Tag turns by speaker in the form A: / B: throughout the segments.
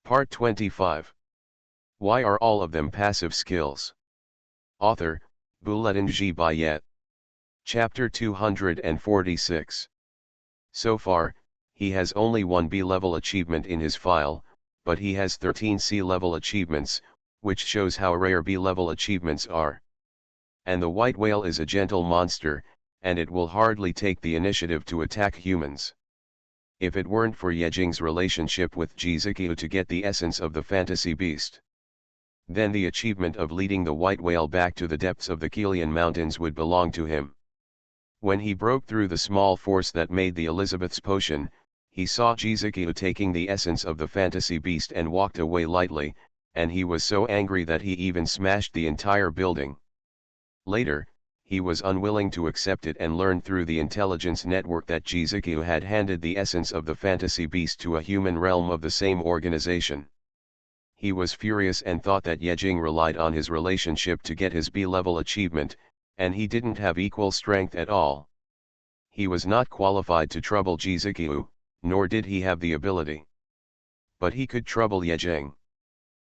A: Part 25. Why are all of them passive skills? Author, Bulletin G. Bayet. Chapter 246. So far, he has only one B-level achievement in his file, but he has 13 C-level achievements, which shows how rare B-level achievements are. And the white whale is a gentle monster, and it will hardly take the initiative to attack humans. If it weren't for Yejing's relationship with Jizukiu to get the essence of the fantasy beast, then the achievement of leading the white whale back to the depths of the Kilian Mountains would belong to him. When he broke through the small force that made the Elizabeth's potion, he saw Jizukiu taking the essence of the fantasy beast and walked away lightly, and he was so angry that he even smashed the entire building. Later, he was unwilling to accept it and learned through the intelligence network that Jizukiu had handed the essence of the fantasy beast to a human realm of the same organization. He was furious and thought that Yejing relied on his relationship to get his B-level achievement, and he didn't have equal strength at all. He was not qualified to trouble Jizukiu, nor did he have the ability. But he could trouble Yejing.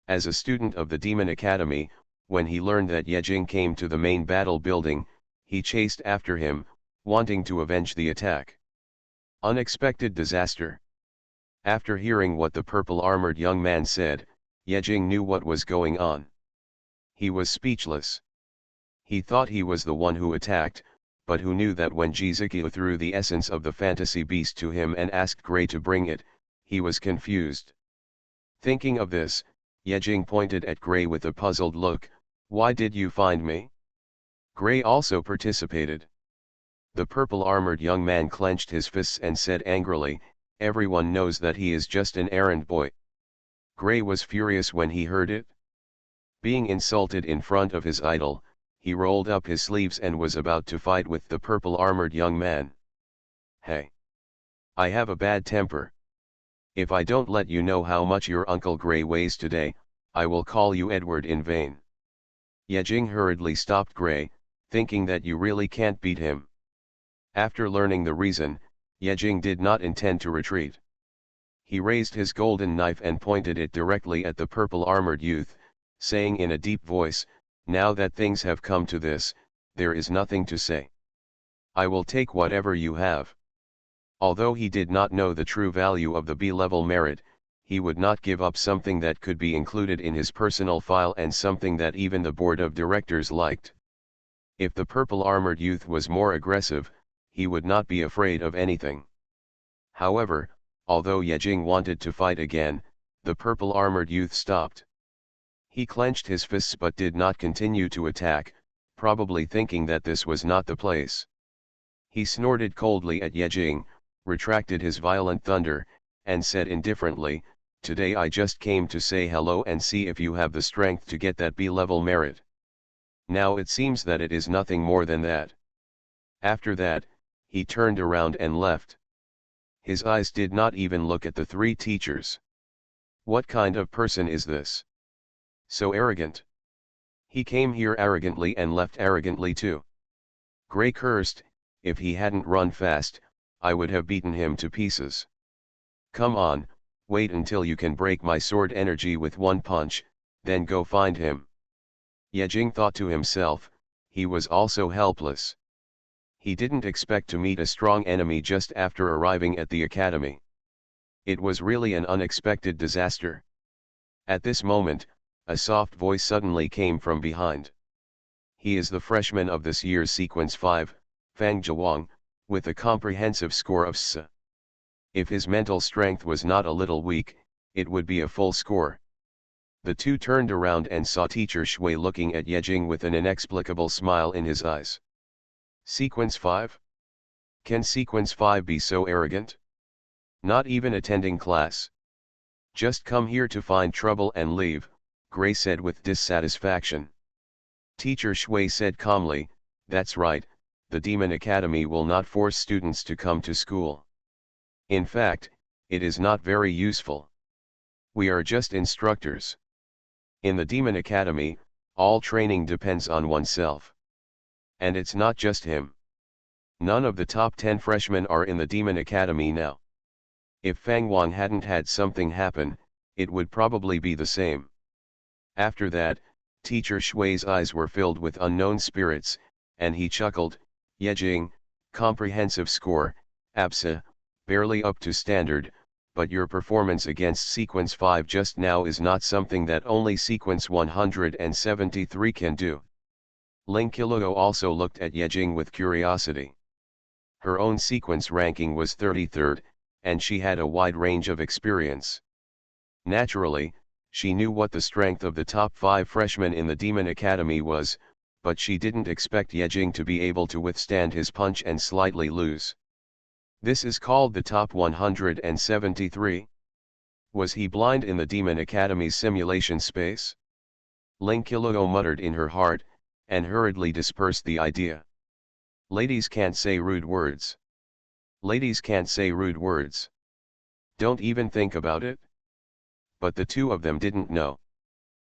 A: As a student of the Demon Academy, when he learned that Yejing came to the main battle building, he chased after him, wanting to avenge the attack. Unexpected disaster. After hearing what the purple-armored young man said, Yejing knew what was going on. He was speechless. He thought he was the one who attacked, but who knew that when Jizukiu threw the essence of the fantasy beast to him and asked Gray to bring it, he was confused. Thinking of this, Yejing pointed at Gray with a puzzled look. "Why did you find me?" Gray also participated. The purple-armored young man clenched his fists and said angrily, "Everyone knows that he is just an errand boy." Gray was furious when he heard it. Being insulted in front of his idol, he rolled up his sleeves and was about to fight with the purple-armored young man. "Hey! I have a bad temper. If I don't let you know how much your Uncle Gray weighs today, I will call you Edward in vain." Yejing hurriedly stopped Gray, thinking that you really can't beat him. After learning the reason, Yejing did not intend to retreat. He raised his golden knife and pointed it directly at the purple-armored youth, saying in a deep voice, "Now that things have come to this, there is nothing to say. I will take whatever you have." Although he did not know the true value of the B-level merit, he would not give up something that could be included in his personal file and something that even the board of directors liked. If the purple-armored youth was more aggressive, he would not be afraid of anything. However, although Yejing wanted to fight again, the purple-armored youth stopped. He clenched his fists but did not continue to attack, probably thinking that this was not the place. He snorted coldly at Yejing, retracted his violent thunder, and said indifferently, "Today I just came to say hello and see if you have the strength to get that B-level merit. Now it seems that it is nothing more than that." After that, he turned around and left. His eyes did not even look at the three teachers. What kind of person is this? So arrogant. He came here arrogantly and left arrogantly too. Gray cursed, "If he hadn't run fast, I would have beaten him to pieces. Come on, wait until you can break my sword energy with one punch, then go find him." Yejing thought to himself, he was also helpless. He didn't expect to meet a strong enemy just after arriving at the academy. It was really an unexpected disaster. At this moment, a soft voice suddenly came from behind. He is the freshman of this year's Sequence 5, Fang Zhuang, with a comprehensive score of S. If his mental strength was not a little weak, it would be a full score. The two turned around and saw Teacher Shui looking at Yejing with an inexplicable smile in his eyes. Sequence 5? Can Sequence 5 be so arrogant? Not even attending class. Just come here to find trouble and leave, Gray said with dissatisfaction. Teacher Shui said calmly, "That's right, the Demon Academy will not force students to come to school. In fact, it is not very useful. We are just instructors. In the Demon Academy, all training depends on oneself. And it's not just him. None of the top 10 freshmen are in the Demon Academy now. If Fang Wang hadn't had something happen, it would probably be the same. After that, Teacher Shui's eyes were filled with unknown spirits, and he chuckled, Yejing, comprehensive score, ABSA, barely up to standard, but your performance against Sequence 5 just now is not something that only Sequence 173 can do. Ling Qiluo also looked at Yejing with curiosity. Her own sequence ranking was 33rd, and she had a wide range of experience. Naturally, she knew what the strength of the top 5 freshmen in the Demon Academy was, but she didn't expect Yejing to be able to withstand his punch and slightly lose. This is called the top 173. Was he blind in the Demon Academy's simulation space? Ling Qiluo muttered in her heart, and hurriedly dispersed the idea. Ladies can't say rude words. Ladies can't say rude words. Don't even think about it. But the two of them didn't know.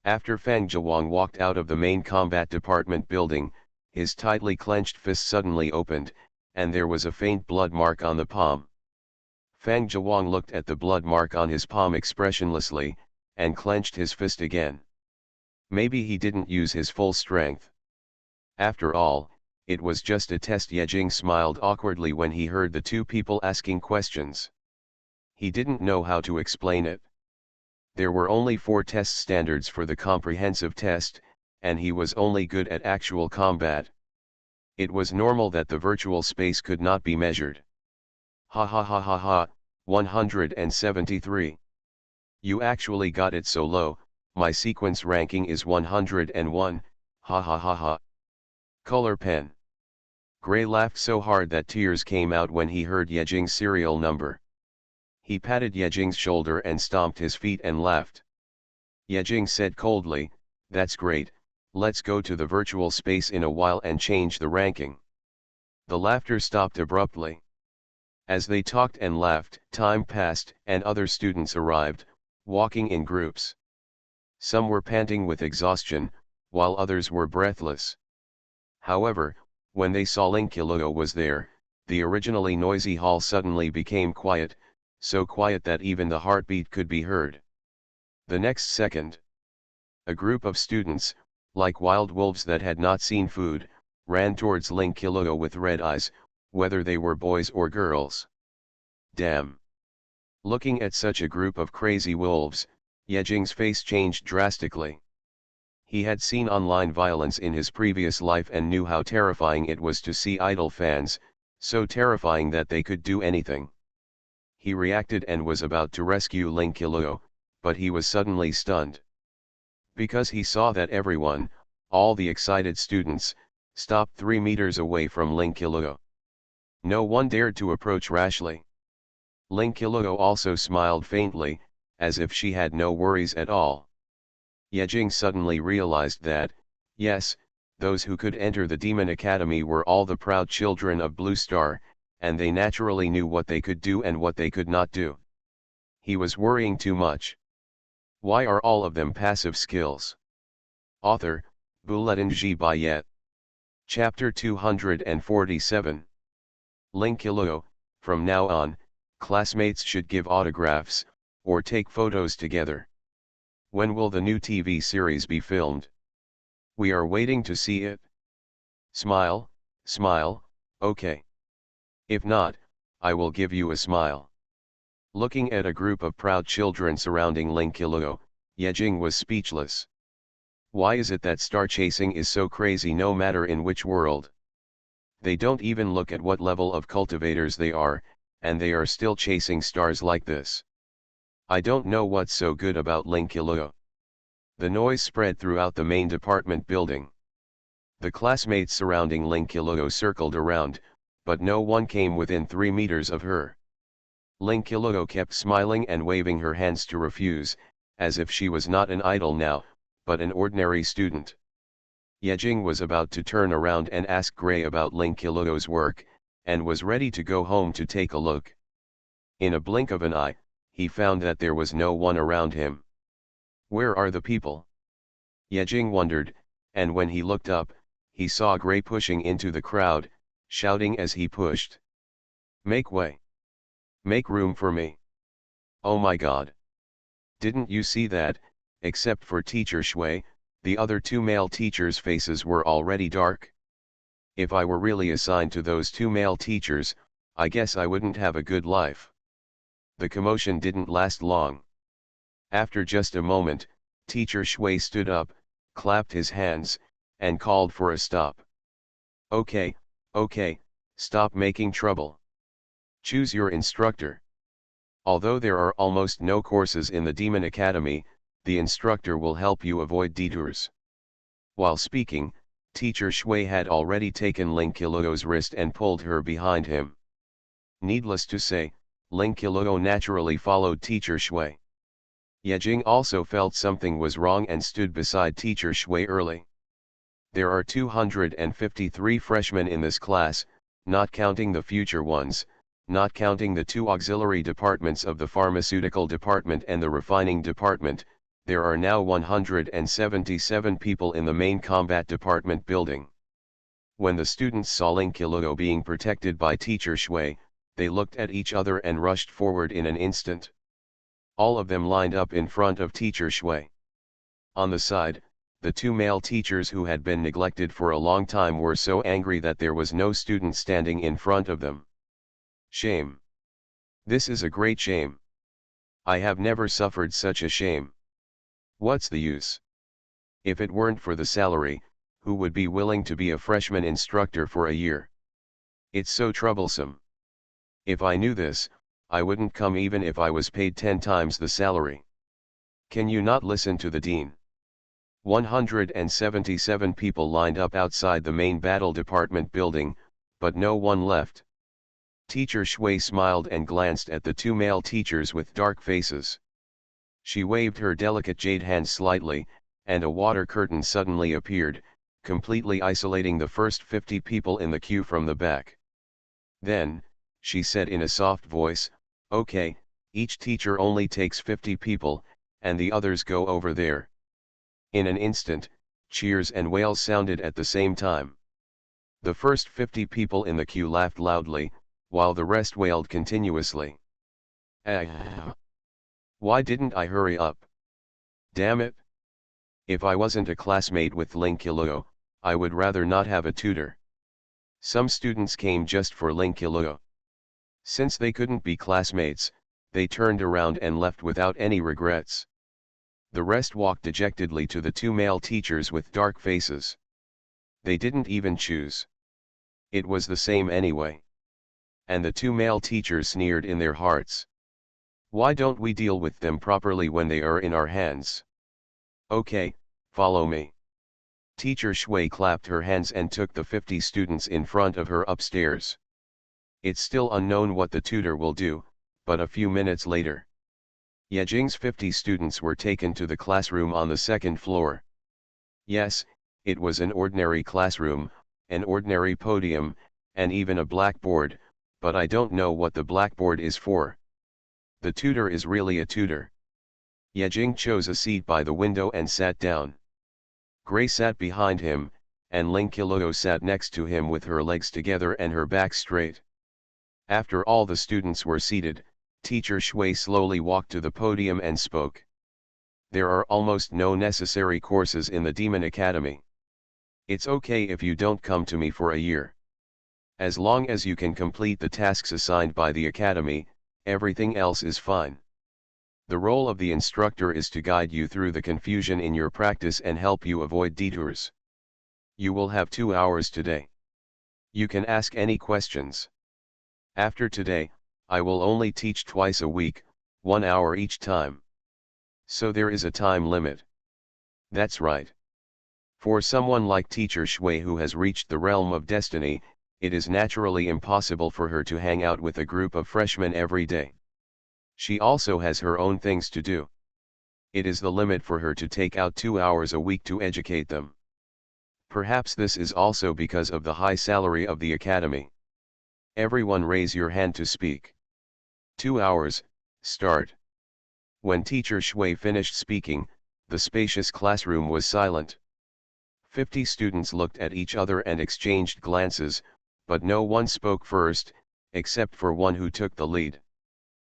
A: After Fang Zhuang walked out of the main combat department building, his tightly clenched fist suddenly opened, and there was a faint blood mark on the palm. Fang Zhuang looked at the blood mark on his palm expressionlessly, and clenched his fist again. Maybe he didn't use his full strength. After all, it was just a test. Yejing smiled awkwardly when he heard the two people asking questions. He didn't know how to explain it. There were only 4 test standards for the comprehensive test, and he was only good at actual combat. It was normal that the virtual space could not be measured. Ha ha ha ha ha, 173. You actually got it so low, my sequence ranking is 101, ha ha ha ha. Color pen. Gray laughed so hard that tears came out when he heard Yejing's serial number. He patted Yejing's shoulder and stomped his feet and laughed. Yejing said coldly, that's great, let's go to the virtual space in a while and change the ranking. The laughter stopped abruptly. As they talked and laughed, time passed and other students arrived, walking in groups. Some were panting with exhaustion, while others were breathless. However, when they saw Ling Qiluo was there, the originally noisy hall suddenly became quiet, so quiet that even the heartbeat could be heard. The next second, a group of students, like wild wolves that had not seen food, ran towards Ling Qiluo with red eyes, whether they were boys or girls. Damn! Looking at such a group of crazy wolves, Yejing's face changed drastically. He had seen online violence in his previous life and knew how terrifying it was to see idol fans, so terrifying that they could do anything. He reacted and was about to rescue Ling Qiluo, but he was suddenly stunned. Because he saw that everyone, all the excited students, stopped 3 meters away from Ling Qiluo. No one dared to approach rashly. Ling Qiluo also smiled faintly, as if she had no worries at all. Yejing suddenly realized that, yes, those who could enter the Demon Academy were all the proud children of Blue Star, and they naturally knew what they could do and what they could not do. He was worrying too much. Why are all of them passive skills? Author, Bulletin G. Bayet. Chapter 247. Ling Qiluo, from now on, classmates should give autographs, or take photos together. When will the new TV series be filmed? We are waiting to see it. Smile, smile, okay. If not, I will give you a smile. Looking at a group of proud children surrounding Ling Qiluo, Yejing was speechless. Why is it that star chasing is so crazy no matter in which world? They don't even look at what level of cultivators they are, and they are still chasing stars like this. I don't know what's so good about Ling Qiluo. The noise spread throughout the main department building. The classmates surrounding Ling Qiluo circled around, but no one came within 3 meters of her. Ling Qiluo kept smiling and waving her hands to refuse, as if she was not an idol now, but an ordinary student. Yejing was about to turn around and ask Gray about Ling Qiluo's work, and was ready to go home to take a look. In a blink of an eye, he found that there was no one around him. Where are the people? Yejing wondered, and when he looked up, he saw Gray pushing into the crowd, shouting as he pushed. Make way! Make room for me! Oh my God! Didn't you see that, except for teacher Shui, the other two male teachers' faces were already dark? If I were really assigned to those two male teachers, I guess I wouldn't have a good life. The commotion didn't last long. After just a moment, teacher Shui stood up, clapped his hands, and called for a stop. Okay, stop making trouble. Choose your instructor. Although there are almost no courses in the Demon Academy, the instructor will help you avoid detours. While speaking, teacher Shui had already taken Ling Qiluo's wrist and pulled her behind him. Needless to say, Ling Qiluo naturally followed teacher Shui. Yejing also felt something was wrong and stood beside teacher Shui early. There are 253 freshmen in this class, not counting the future ones, not counting the two auxiliary departments of the pharmaceutical department and the refining department. There are now 177 people in the main combat department building. When the students saw Ling Qiluo being protected by teacher Shui, they looked at each other and rushed forward in an instant. All of them lined up in front of teacher Shui. On the side, the two male teachers who had been neglected for a long time were so angry that there was no student standing in front of them. Shame. This is a great shame. I have never suffered such a shame. What's the use? If it weren't for the salary, who would be willing to be a freshman instructor for a year? It's so troublesome. If I knew this, I wouldn't come even if I was paid 10 times the salary. Can you not listen to the dean? 177 people lined up outside the main battle department building, but no one left. Teacher Shui smiled and glanced at the two male teachers with dark faces. She waved her delicate jade hand slightly, and a water curtain suddenly appeared, completely isolating the first 50 people in the queue from the back. Then, she said in a soft voice, "Okay, each teacher only takes 50 people, and the others go over there." In an instant, cheers and wails sounded at the same time. The first 50 people in the queue laughed loudly, while the rest wailed continuously. Ah! Why didn't I hurry up? Damn it! If I wasn't a classmate with Ling Qiluo, I would rather not have a tutor. Some students came just for Ling Qiluo. Since they couldn't be classmates, they turned around and left without any regrets. The rest walked dejectedly to the two male teachers with dark faces. They didn't even choose. It was the same anyway. And the two male teachers sneered in their hearts. Why don't we deal with them properly when they are in our hands? Okay, follow me. Teacher Shui clapped her hands and took the 50 students in front of her upstairs. It's still unknown what the tutor will do, but a few minutes later, Yejing's 50 students were taken to the classroom on the second floor. Yes, it was an ordinary classroom, an ordinary podium, and even a blackboard, but I don't know what the blackboard is for. The tutor is really a tutor. Yejing chose a seat by the window and sat down. Gray sat behind him, and Ling Qiluo sat next to him with her legs together and her back straight. After all the students were seated, teacher Shui slowly walked to the podium and spoke. There are almost no necessary courses in the Demon Academy. It's okay if you don't come to me for a year. As long as you can complete the tasks assigned by the Academy, everything else is fine. The role of the instructor is to guide you through the confusion in your practice and help you avoid detours. You will have 2 hours today. You can ask any questions. After today, I will only teach twice a week, 1 hour each time. So there is a time limit. That's right. For someone like teacher Shui who has reached the realm of destiny, it is naturally impossible for her to hang out with a group of freshmen every day. She also has her own things to do. It is the limit for her to take out 2 hours a week to educate them. Perhaps this is also because of the high salary of the academy. Everyone raise your hand to speak. 2 hours, start. When teacher Shui finished speaking, the spacious classroom was silent. 50 students looked at each other and exchanged glances, but no one spoke first, except for one who took the lead.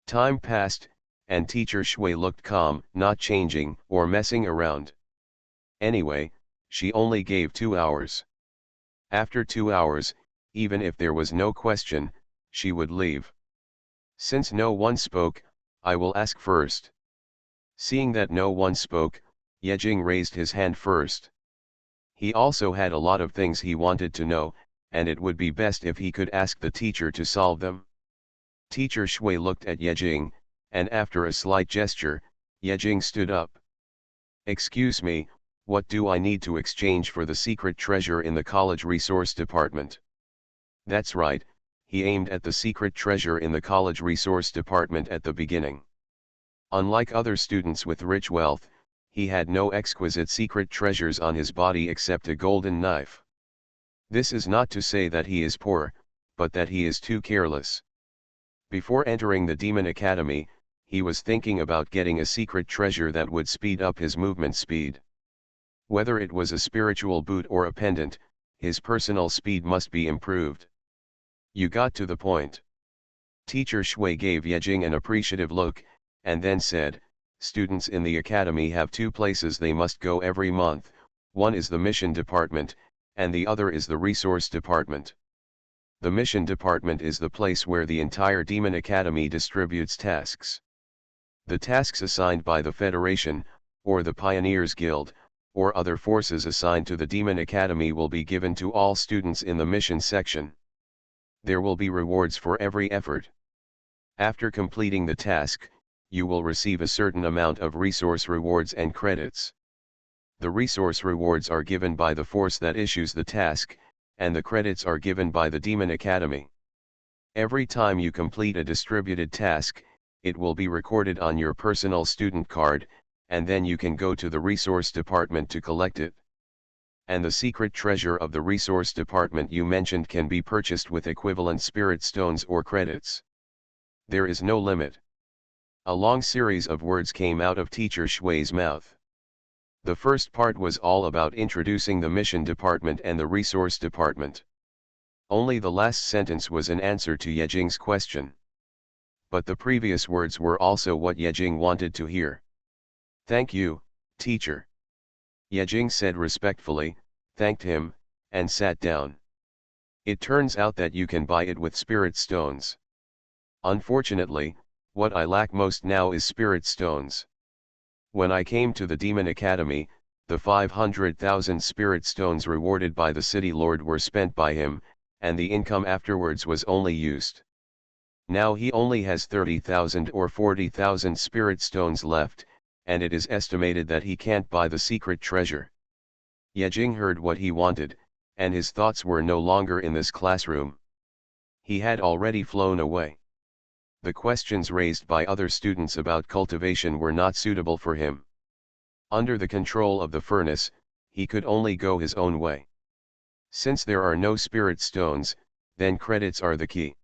A: Time passed, and teacher Shui looked calm, not changing, or messing around. Anyway, she only gave 2 hours. After 2 hours, even if there was no question, she would leave. Since no one spoke, I will ask first. Seeing that no one spoke, Yejing raised his hand first. He also had a lot of things he wanted to know, and it would be best if he could ask the teacher to solve them. Teacher Shui looked at Yejing, and after a slight gesture, Yejing stood up. Excuse me, what do I need to exchange for the secret treasure in the college resource department? That's right, he aimed at the secret treasure in the college resource department at the beginning. Unlike other students with rich wealth, he had no exquisite secret treasures on his body except a golden knife. This is not to say that he is poor, but that he is too careless. Before entering the Demon Academy, he was thinking about getting a secret treasure that would speed up his movement speed. Whether it was a spiritual boot or a pendant, his personal speed must be improved. You got to the point. Teacher Shui gave Yejing an appreciative look, and then said, students in the academy have 2 places they must go every month, one is the mission department, and the other is the resource department. The mission department is the place where the entire Demon Academy distributes tasks. The tasks assigned by the Federation, or the Pioneers Guild, or other forces assigned to the Demon Academy will be given to all students in the mission section. There will be rewards for every effort. After completing the task, you will receive a certain amount of resource rewards and credits. The resource rewards are given by the force that issues the task, and the credits are given by the Demon Academy. Every time you complete a distributed task, it will be recorded on your personal student card, and then you can go to the resource department to collect it. And the secret treasure of the resource department you mentioned can be purchased with equivalent spirit stones or credits. There is no limit. A long series of words came out of Teacher Shui's mouth. The first part was all about introducing the mission department and the resource department. Only the last sentence was an answer to Yejing's question. But the previous words were also what Yejing wanted to hear. Thank you, teacher. Yejing said respectfully, thanked him, and sat down. It turns out that you can buy it with spirit stones. Unfortunately, what I lack most now is spirit stones. When I came to the Demon Academy, the 500,000 spirit stones rewarded by the City Lord were spent by him, and the income afterwards was only used. Now he only has 30,000 or 40,000 spirit stones left, and it is estimated that he can't buy the secret treasure. Yejing heard what he wanted, and his thoughts were no longer in this classroom. He had already flown away. The questions raised by other students about cultivation were not suitable for him. Under the control of the furnace, he could only go his own way. Since there are no spirit stones, then credits are the key.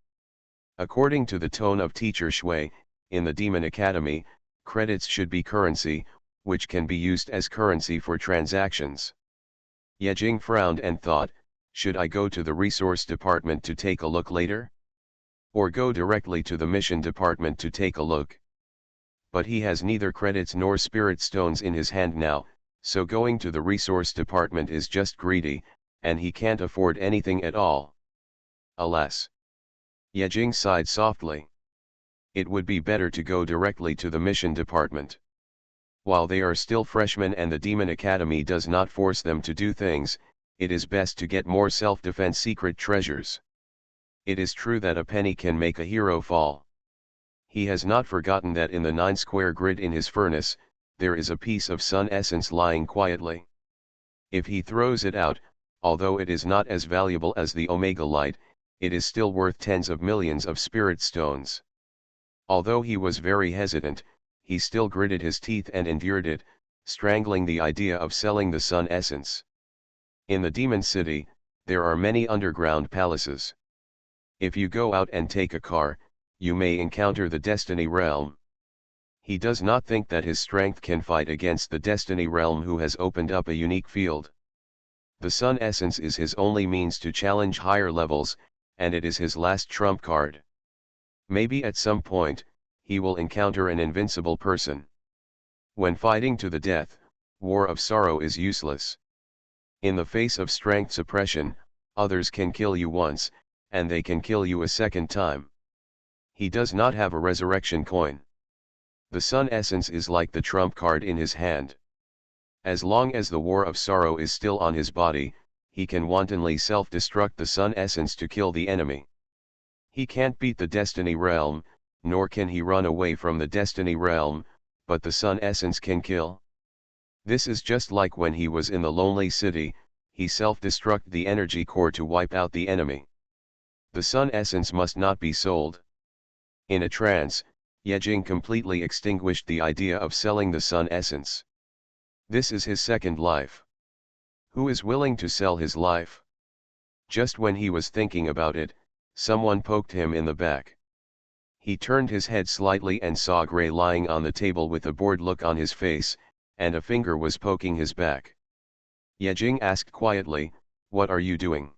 A: According to the tone of Teacher Shui, in the Demon Academy, credits should be currency, which can be used as currency for transactions. Yejing frowned and thought, should I go to the resource department to take a look later? Or go directly to the mission department to take a look? But he has neither credits nor spirit stones in his hand now, so going to the resource department is just greedy, and he can't afford anything at all. Alas! Yejing sighed softly. It would be better to go directly to the mission department. While they are still freshmen and the Demon Academy does not force them to do things, it is best to get more self-defense secret treasures. It is true that a penny can make a hero fall. He has not forgotten that in the 9-square grid in his furnace, there is a piece of sun essence lying quietly. If he throws it out, although it is not as valuable as the Omega Light, it is still worth tens of millions of spirit stones. Although he was very hesitant, he still gritted his teeth and endured it, strangling the idea of selling the sun essence. In the Demon City, there are many underground palaces. If you go out and take a car, you may encounter the Destiny Realm. He does not think that his strength can fight against the Destiny Realm, who has opened up a unique field. The Sun Essence is his only means to challenge higher levels, and it is his last trump card. Maybe at some point, he will encounter an invincible person. When fighting to the death, war of sorrow is useless. In the face of strength suppression, others can kill you once, and they can kill you a second time. He does not have a resurrection coin. The sun essence is like the trump card in his hand. As long as the war of sorrow is still on his body, he can wantonly self-destruct the sun essence to kill the enemy. He can't beat the destiny realm, nor can he run away from the destiny realm, but the sun essence can kill. This is just like when he was in the lonely city, he self-destruct the energy core to wipe out the enemy. The sun essence must not be sold. In a trance, Yejing completely extinguished the idea of selling the sun essence. This is his second life. Who is willing to sell his life? Just when he was thinking about it, someone poked him in the back. He turned his head slightly and saw Gray lying on the table with a bored look on his face, and a finger was poking his back. Yejing asked quietly, "What are you doing?"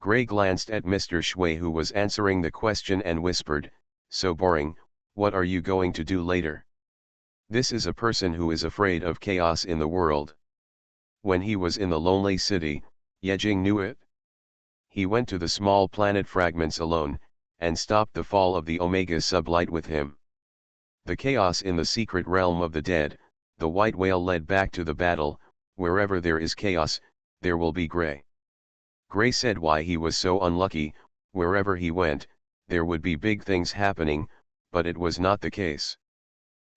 A: Gray glanced at Mr. Shui, who was answering the question, and whispered, "So boring, what are you going to do later?" This is a person who is afraid of chaos in the world. When he was in the lonely city, Yejing knew it. He went to the small planet fragments alone, and stopped the fall of the Omega sublight with him. The chaos in the secret realm of the dead, the white whale led back to the battle. Wherever there is chaos, there will be Gray. Gray said why he was so unlucky. Wherever he went, there would be big things happening, but it was not the case.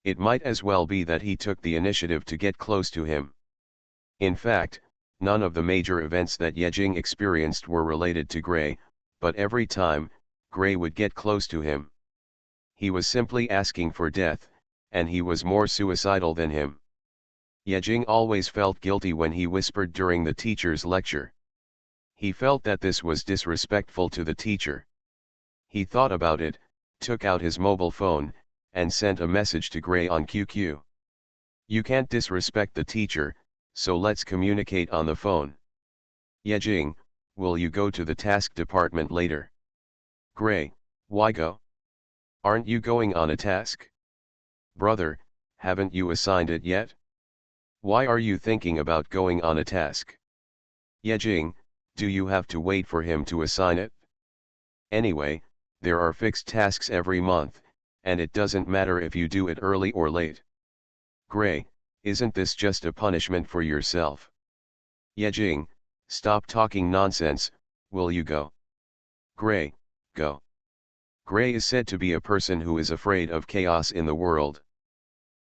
A: It might as well be that he took the initiative to get close to him. In fact, none of the major events that Yejing experienced were related to Gray, but every time, Gray would get close to him. He was simply asking for death, and he was more suicidal than him. Yejing always felt guilty when he whispered during the teacher's lecture. He felt that this was disrespectful to the teacher. He thought about it, took out his mobile phone, and sent a message to Gray on QQ. "You can't disrespect the teacher, so let's communicate on the phone. Yejing, will you go to the task department later?" Gray, why go? Aren't you going on a task? Brother, haven't you assigned it yet? Why are you thinking about going on a task? Yejing, do you have to wait for him to assign it? Anyway, there are fixed tasks every month, and it doesn't matter if you do it early or late. Gray, isn't this just a punishment for yourself? Yejing, stop talking nonsense, will you go? Gray, go. Gray is said to be a person who is afraid of chaos in the world.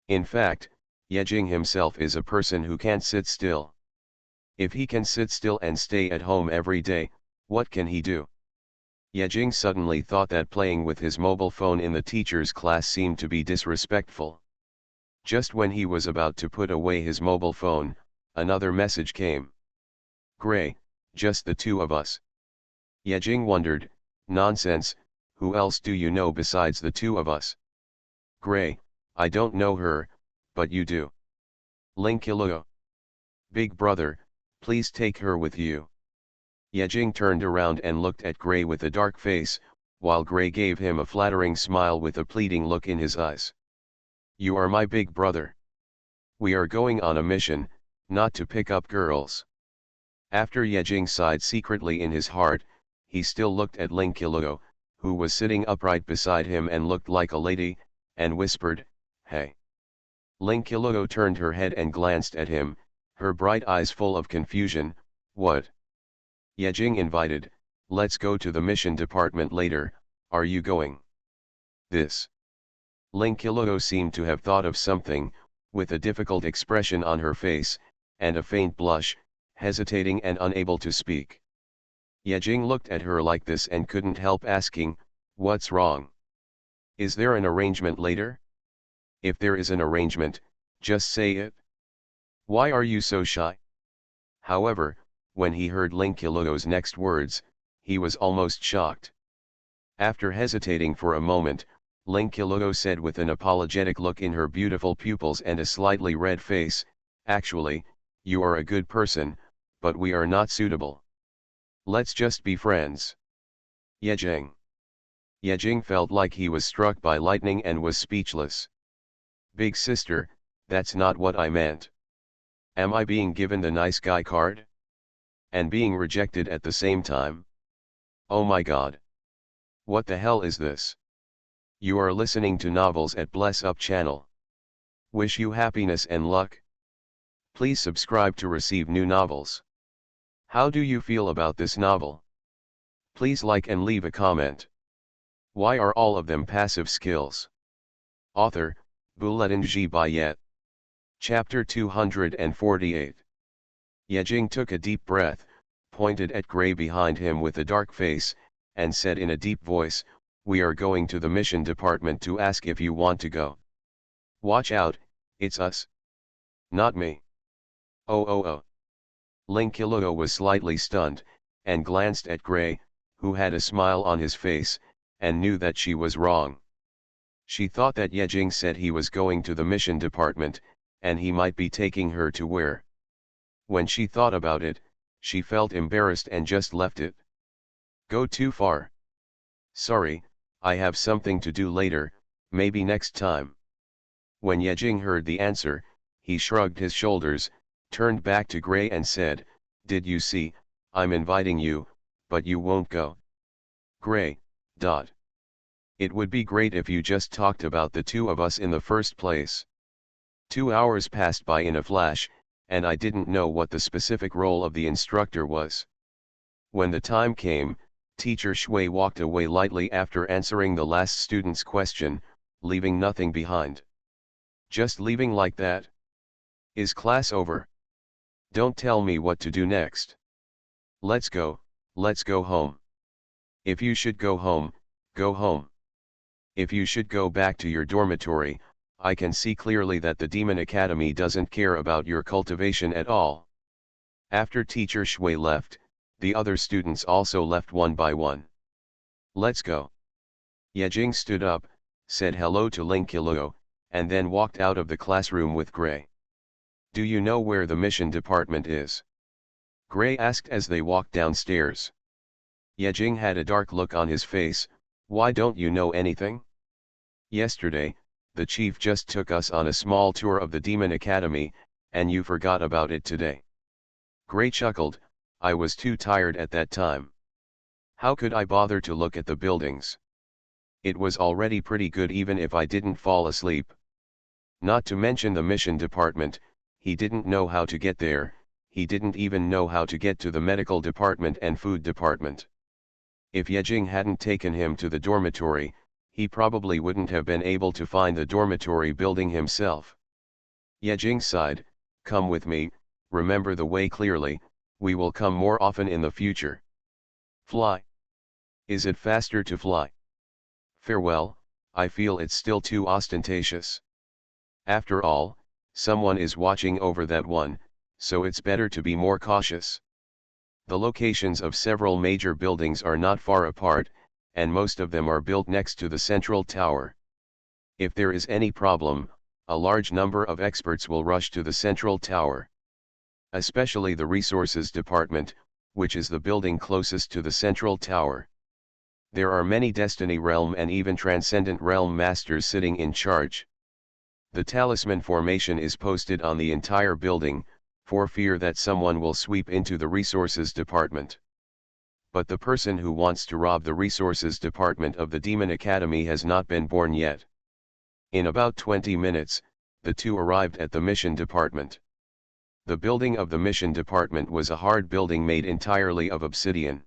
A: In fact, Yejing himself is a person who can't sit still. If he can sit still and stay at home every day, what can he do? Yejing suddenly thought that playing with his mobile phone in the teacher's class seemed to be disrespectful. Just when he was about to put away his mobile phone, another message came. Gray, just the two of us. Yejing wondered, nonsense, who else do you know besides the two of us? Gray, I don't know her, but you do. Ling Qiluo. Big brother, please take her with you. Yejing turned around and looked at Gray with a dark face, while Gray gave him a flattering smile with a pleading look in his eyes. You are my big brother. We are going on a mission, not to pick up girls. After Yejing sighed secretly in his heart, he still looked at Ling Qiluo, who was sitting upright beside him and looked like a lady, and whispered, "Hey." Ling Qiluo turned her head and glanced at him, her bright eyes full of confusion. What? Yejing invited, let's go to the mission department later, are you going? This. Ling Qiluo seemed to have thought of something, with a difficult expression on her face, and a faint blush, hesitating and unable to speak. Yejing looked at her like this and couldn't help asking, what's wrong? Is there an arrangement later? If there is an arrangement, just say it. Why are you so shy? However, when he heard Ling Qiluo's next words, he was almost shocked. After hesitating for a moment, Ling Qiluo said with an apologetic look in her beautiful pupils and a slightly red face, actually, you are a good person, but we are not suitable. Let's just be friends. Yejing. Yejing felt like he was struck by lightning and was speechless. Big sister, that's not what I meant. Am I being given the nice guy card? And being rejected at the same time? Oh my god. What the hell is this? You are listening to novels at Bless Up channel. Wish you happiness and luck. Please subscribe to receive new novels. How do you feel about this novel? Please like and leave a comment. Why are all of them passive skills? Author, Bulletin G. Bayet. Chapter 248. Yejing took a deep breath, pointed at Gray behind him with a dark face, and said in a deep voice, "We are going to the mission department to ask if you want to go. Watch out, it's us. Not me." Oh. Ling Qiluo was slightly stunned, and glanced at Gray, who had a smile on his face, and knew that she was wrong. She thought that Yejing said he was going to the mission department, and he might be taking her to where. When she thought about it, she felt embarrassed and just left it. Go too far. Sorry, I have something to do later, maybe next time. When Yejing heard the answer, he shrugged his shoulders, turned back to Gray and said, "Did you see, I'm inviting you, but you won't go." Gray, dot. It would be great if you just talked about the two of us in the first place. 2 hours passed by in a flash, and I didn't know what the specific role of the instructor was. When the time came, Teacher Shui walked away lightly after answering the last student's question, leaving nothing behind. Just leaving like that? Is class over? Don't tell me what to do next. Let's go home. If you should go home, go home. If you should go back to your dormitory, I can see clearly that the Demon Academy doesn't care about your cultivation at all. After Teacher Shui left, the other students also left one by one. Let's go. Yejing stood up, said hello to Ling Qiluo, and then walked out of the classroom with Gray. Do you know where the mission department is? Gray asked as they walked downstairs. Yejing had a dark look on his face. Why don't you know anything? Yesterday, the chief just took us on a small tour of the Demon Academy, and you forgot about it today. Gray chuckled, I was too tired at that time. How could I bother to look at the buildings? It was already pretty good even if I didn't fall asleep. Not to mention the mission department, he didn't know how to get there, he didn't even know how to get to the medical department and food department. If Yejing hadn't taken him to the dormitory, he probably wouldn't have been able to find the dormitory building himself. Yejing sighed, come with me, remember the way clearly, we will come more often in the future. Fly. Is it faster to fly? Farewell, I feel it's still too ostentatious. After all, someone is watching over that one, so it's better to be more cautious. The locations of several major buildings are not far apart, and most of them are built next to the central tower. If there is any problem, a large number of experts will rush to the central tower. Especially the resources department, which is the building closest to the central tower. There are many Destiny Realm and even Transcendent Realm Masters sitting in charge. The talisman formation is posted on the entire building, for fear that someone will sweep into the resources department. But the person who wants to rob the resources department of the Demon Academy has not been born yet. In about 20 minutes, the two arrived at the mission department. The building of the mission department was a hard building made entirely of obsidian.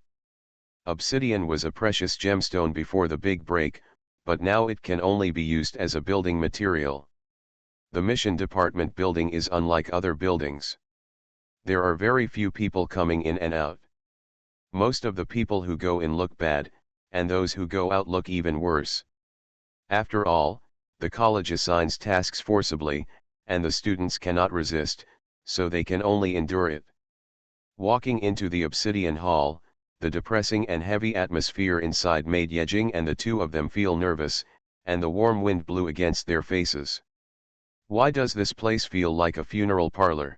A: Obsidian was a precious gemstone before the big break, but now it can only be used as a building material. The mission department building is unlike other buildings. There are very few people coming in and out. Most of the people who go in look bad, and those who go out look even worse. After all, the college assigns tasks forcibly, and the students cannot resist, so they can only endure it. Walking into the obsidian hall, the depressing and heavy atmosphere inside made Yejing and the two of them feel nervous, and the warm wind blew against their faces. Why does this place feel like a funeral parlor?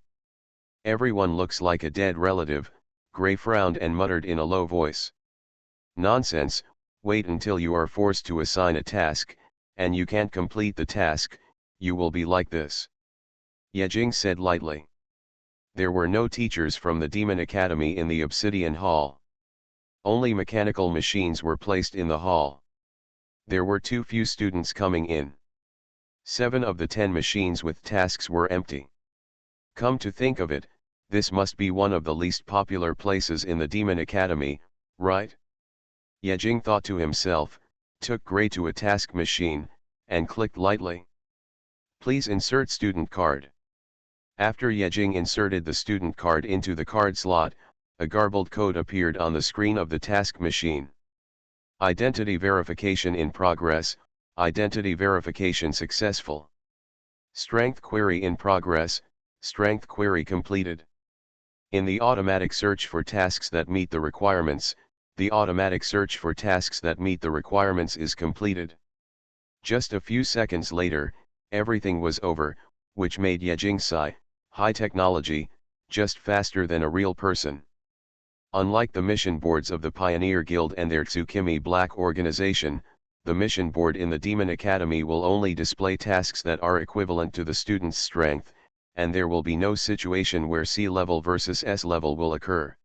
A: Everyone looks like a dead relative, Gray frowned and muttered in a low voice. Nonsense, Wait until you are forced to assign a task, and you can't complete the task, you will be like this. Yejing said lightly. There were no teachers from the Demon Academy in the Obsidian Hall. Only mechanical machines were placed in the hall. There were too few students coming in. 7 of the 10 machines with tasks were empty. Come to think of it, this must be one of the least popular places in the Demon Academy, right? Yejing thought to himself, took Gray to a task machine, and clicked lightly. Please insert student card. After Yejing inserted the student card into the card slot, a garbled code appeared on the screen of the task machine. Identity verification in progress, identity verification successful. Strength query in progress, strength query completed. In the automatic search for tasks that meet the requirements, the automatic search for tasks that meet the requirements is completed. Just a few seconds later, everything was over, which made Yejing sigh, high technology, just faster than a real person. Unlike the mission boards of the Pioneer Guild and their Tsukimi Black organization, the mission board in the Demon Academy will only display tasks that are equivalent to the student's strength, and there will be no situation where C level versus S level will occur.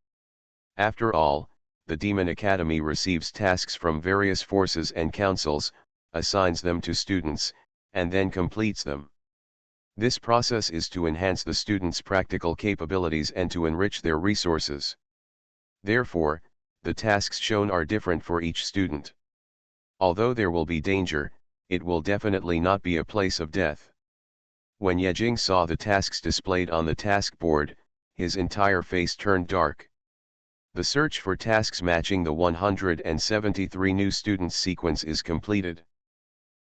A: After all, the Demon Academy receives tasks from various forces and councils, assigns them to students, and then completes them. This process is to enhance the students' practical capabilities and to enrich their resources. Therefore, the tasks shown are different for each student. Although there will be danger, it will definitely not be a place of death. When Yejing saw the tasks displayed on the task board, his entire face turned dark. The search for tasks matching the 173 new students sequence is completed.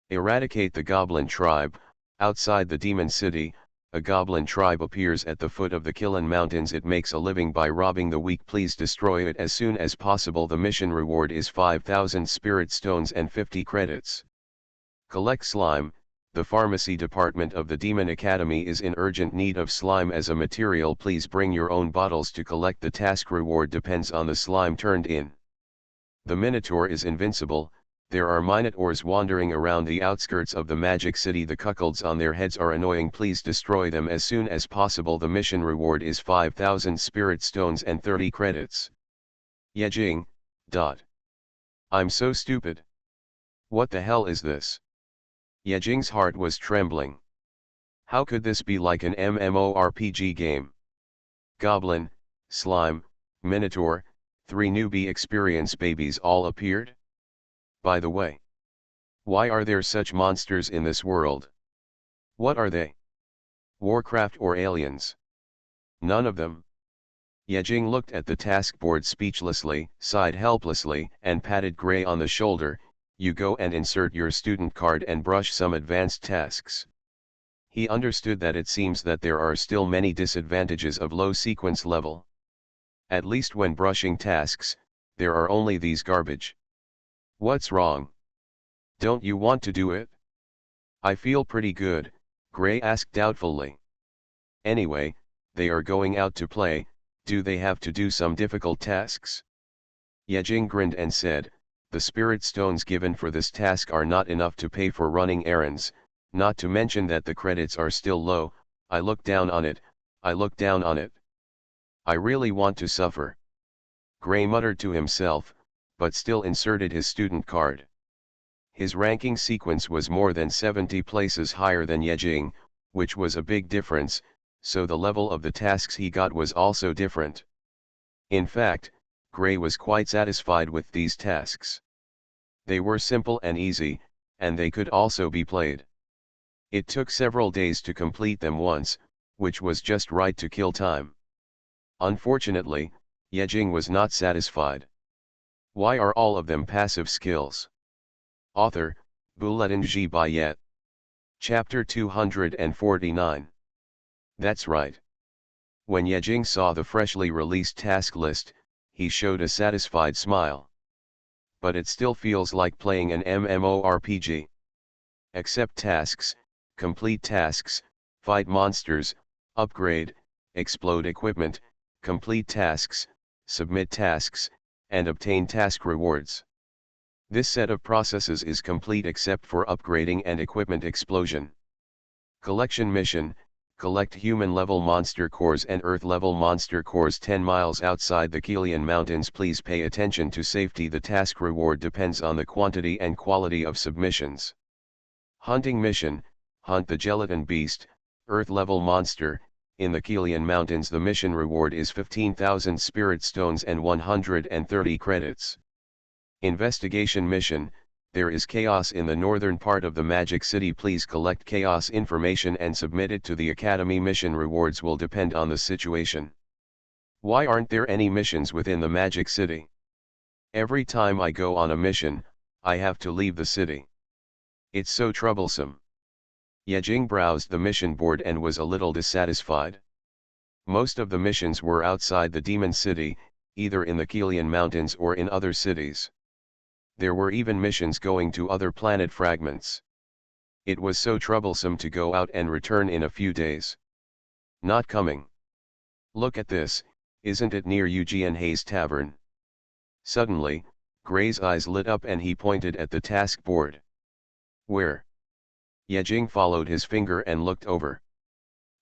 A: Eradicate the Goblin Tribe. Outside the Demon City, a Goblin Tribe appears at the foot of the Killen Mountains. It makes a living by robbing the weak. Please destroy it as soon as possible. The mission reward is 5,000 spirit stones and 50 credits. Collect slime. The pharmacy department of the Demon Academy is in urgent need of slime as a material. Please bring your own bottles to collect. The task reward depends on the slime turned in. The Minotaur is invincible. There are Minotaurs wandering around the outskirts of the Magic City. The cuckolds on their heads are annoying. Please destroy them as soon as possible. The mission reward is 5,000 spirit stones and 30 credits. Yejing. I'm so stupid. What the hell is this? Yejing's heart was trembling. How could this be like an MMORPG game? Goblin, Slime, Minotaur, 3 newbie experience babies all appeared? By the way, why are there such monsters in this world? What are they? Warcraft or aliens? None of them. Yejing looked at the task board speechlessly, sighed helplessly, and patted Gray on the shoulder. You go and insert your student card and brush some advanced tasks. He understood that it seems that there are still many disadvantages of low sequence level. At least when brushing tasks, there are only these garbage. What's wrong? Don't you want to do it? I feel pretty good, Gray asked doubtfully. Anyway, they are going out to play, do they have to do some difficult tasks? Yejing grinned and said, the spirit stones given for this task are not enough to pay for running errands, not to mention that the credits are still low. I look down on it, I look down on it. I really want to suffer. Gray muttered to himself, but still inserted his student card. His ranking sequence was more than 70 places higher than Yejing, which was a big difference, so the level of the tasks he got was also different. In fact, Gray was quite satisfied with these tasks. They were simple and easy, and they could also be played. It took several days to complete them once, which was just right to kill time. Unfortunately, Yejing was not satisfied. Why are all of them passive skills? Author, Bulletin G. Bayet. Chapter 249. That's right. When Yejing saw the freshly released task list, he showed a satisfied smile. But it still feels like playing an MMORPG. Accept tasks, complete tasks, fight monsters, upgrade, explode equipment, complete tasks, submit tasks, and obtain task rewards. This set of processes is complete except for upgrading and equipment explosion. Collection mission: collect human-level monster cores and Earth-level monster cores 10 miles outside the Kilian Mountains. Please pay attention to safety. The task reward depends on the quantity and quality of submissions. Hunting mission: hunt the gelatin beast, Earth-level monster, in the Kilian Mountains. The mission reward is 15,000 spirit stones and 130 credits. Investigation mission: there is chaos in the northern part of the Magic City. Please collect chaos information and submit it to the Academy. Mission rewards will depend on the situation. Why aren't there any missions within the Magic City? Every time I go on a mission, I have to leave the city. It's so troublesome. Yejing browsed the mission board and was a little dissatisfied. Most of the missions were outside the Demon City, either in the Kilian Mountains or in other cities. There were even missions going to other planet fragments. It was so troublesome to go out and return in a few days. Not coming. Look at this, isn't it near Xuanhuan's tavern? Suddenly, Gray's eyes lit up and he pointed at the task board. Where? Yejing followed his finger and looked over.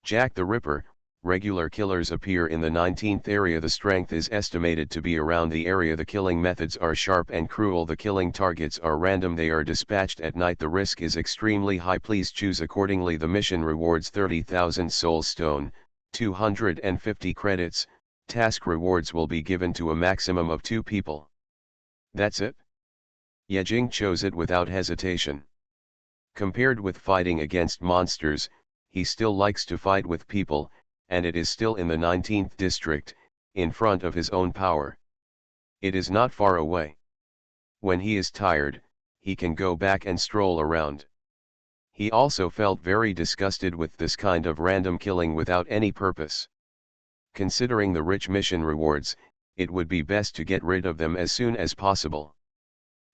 A: Jack the Ripper: regular killers appear in the 19th area. The strength is estimated to be around the area. The killing methods are sharp and cruel. The killing targets are random. They are dispatched at night. The risk is extremely high. Please choose accordingly. The mission rewards 30,000 soul stone, 250 credits. Task rewards will be given to a maximum of 2 people. That's it? Yejing chose it without hesitation. Compared with fighting against monsters, he still likes to fight with people, and it is still in the 19th district, in front of his own power. It is not far away. When he is tired, he can go back and stroll around. He also felt very disgusted with this kind of random killing without any purpose. Considering the rich mission rewards, it would be best to get rid of them as soon as possible.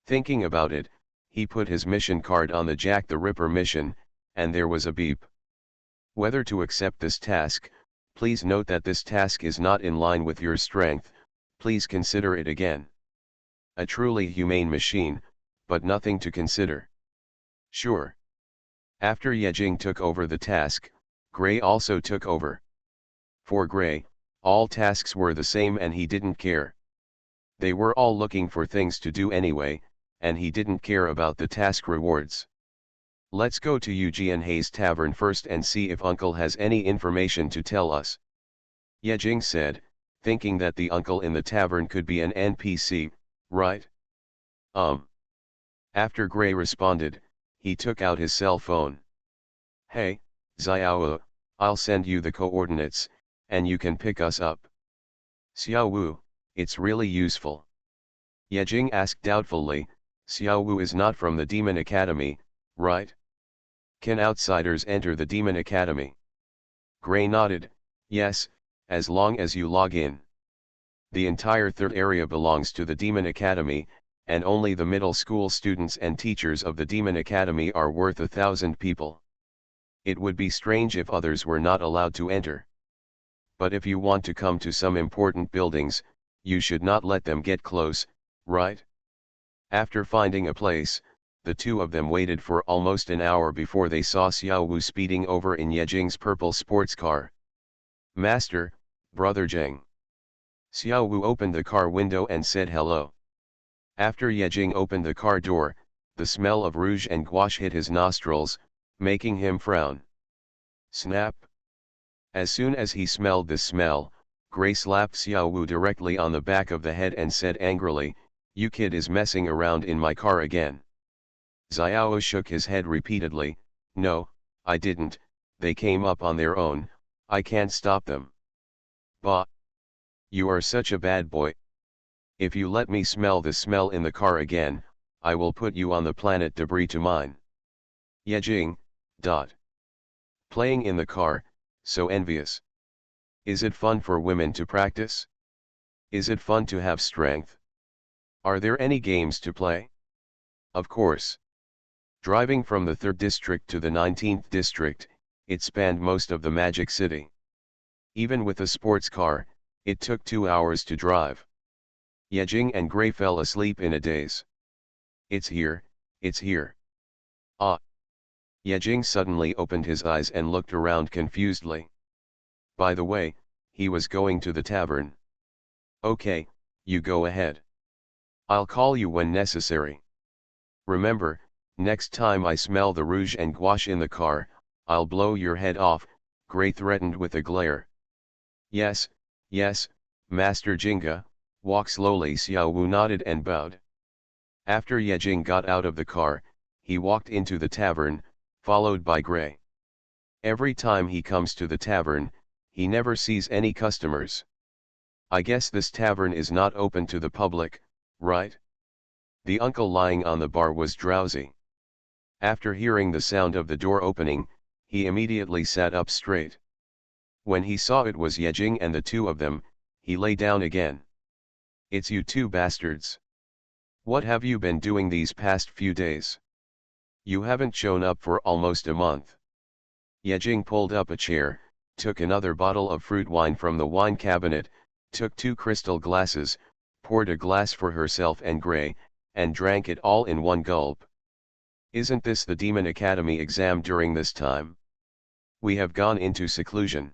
A: Thinking about it, he put his mission card on the Jack the Ripper mission, and there was a beep. Whether to accept this task: please note that this task is not in line with your strength, please consider it again. A truly humane machine, but nothing to consider. Sure. After Yejing took over the task, Gray also took over. For Gray, all tasks were the same and he didn't care. They were all looking for things to do anyway, and he didn't care about the task rewards. Let's go to Xuanhuan's tavern first and see if Uncle has any information to tell us. Yejing said, thinking that the uncle in the tavern could be an NPC, right? After Gray responded, he took out his cell phone. Hey, Xiao, I'll send you the coordinates, and you can pick us up. Xiao, it's really useful. Yejing asked doubtfully, Xiao is not from the Demon Academy, right? Can outsiders enter the Demon Academy? Gray nodded, yes, as long as you log in. The entire third area belongs to the Demon Academy, and only the middle school students and teachers of the Demon Academy are worth 1,000 people. It would be strange if others were not allowed to enter. But if you want to come to some important buildings, you should not let them get close, right? After finding a place, the two of them waited for almost an hour before they saw Xiao speeding over in Yejing's purple sports car. Master, Brother Zheng. Xiao opened the car window and said hello. After Yejing opened the car door, the smell of rouge and gouache hit his nostrils, making him frown. Snap! As soon as he smelled the smell, Gray slapped Xiao directly on the back of the head and said angrily, "You kid is messing around in my car again." Xiao shook his head repeatedly, "No, I didn't, they came up on their own, I can't stop them." "Bah! You are such a bad boy. If you let me smell the smell in the car again, I will put you on the planet debris to mine." Yejing. Playing in the car, so envious. Is it fun for women to practice? Is it fun to have strength? Are there any games to play? Of course. Driving from the 3rd district to the 19th district, it spanned most of the Magic City. Even with a sports car, it took 2 hours to drive. Yejing and Gray fell asleep in a daze. It's here, it's here. Ah! Yejing suddenly opened his eyes and looked around confusedly. By the way, he was going to the tavern. Okay, you go ahead. I'll call you when necessary. Remember, next time I smell the rouge and gouache in the car, I'll blow your head off, Gray threatened with a glare. Yes, yes, Master Jinga, walk slowly. Xiaowu nodded and bowed. After Yejing got out of the car, he walked into the tavern, followed by Gray. Every time he comes to the tavern, he never sees any customers. I guess this tavern is not open to the public, right? The uncle lying on the bar was drowsy. After hearing the sound of the door opening, he immediately sat up straight. When he saw it was Yejing and the two of them, he lay down again. It's you two bastards. What have you been doing these past few days? You haven't shown up for almost a month. Yejing pulled up a chair, took another bottle of fruit wine from the wine cabinet, took 2 crystal glasses, poured a glass for herself and Gray, and drank it all in one gulp. Isn't this the Demon Academy exam during this time? We have gone into seclusion.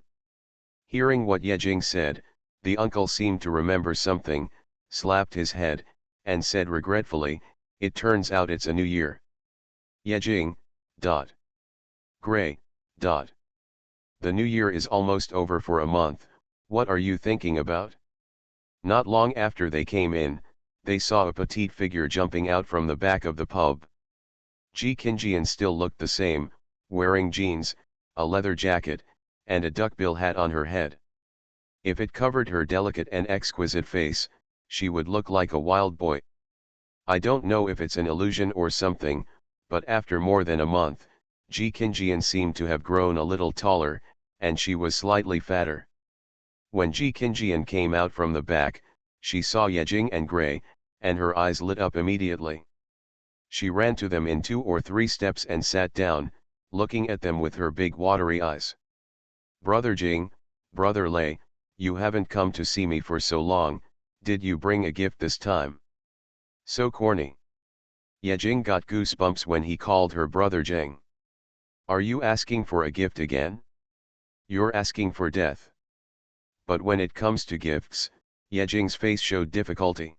A: Hearing what Yejing said, the uncle seemed to remember something, slapped his head, and said regretfully, it turns out it's a new year. Yejing, dot. Gray, dot. The new year is almost over for a month, what are you thinking about? Not long after they came in, they saw a petite figure jumping out from the back of the pub. Ji Qingjian still looked the same, wearing jeans, a leather jacket, and a duckbill hat on her head. If it covered her delicate and exquisite face, she would look like a wild boy. I don't know if it's an illusion or something, but after more than a month, Ji Qingjian seemed to have grown a little taller, and she was slightly fatter. When Ji Qingjian came out from the back, she saw Yejing and Gray, and her eyes lit up immediately. She ran to them in 2 or 3 steps and sat down, looking at them with her big watery eyes. Brother Jing, Brother Lei, you haven't come to see me for so long, did you bring a gift this time? So corny. Yejing got goosebumps when he called her Brother Jing. Are you asking for a gift again? You're asking for death. But when it comes to gifts, Yejing's face showed difficulty.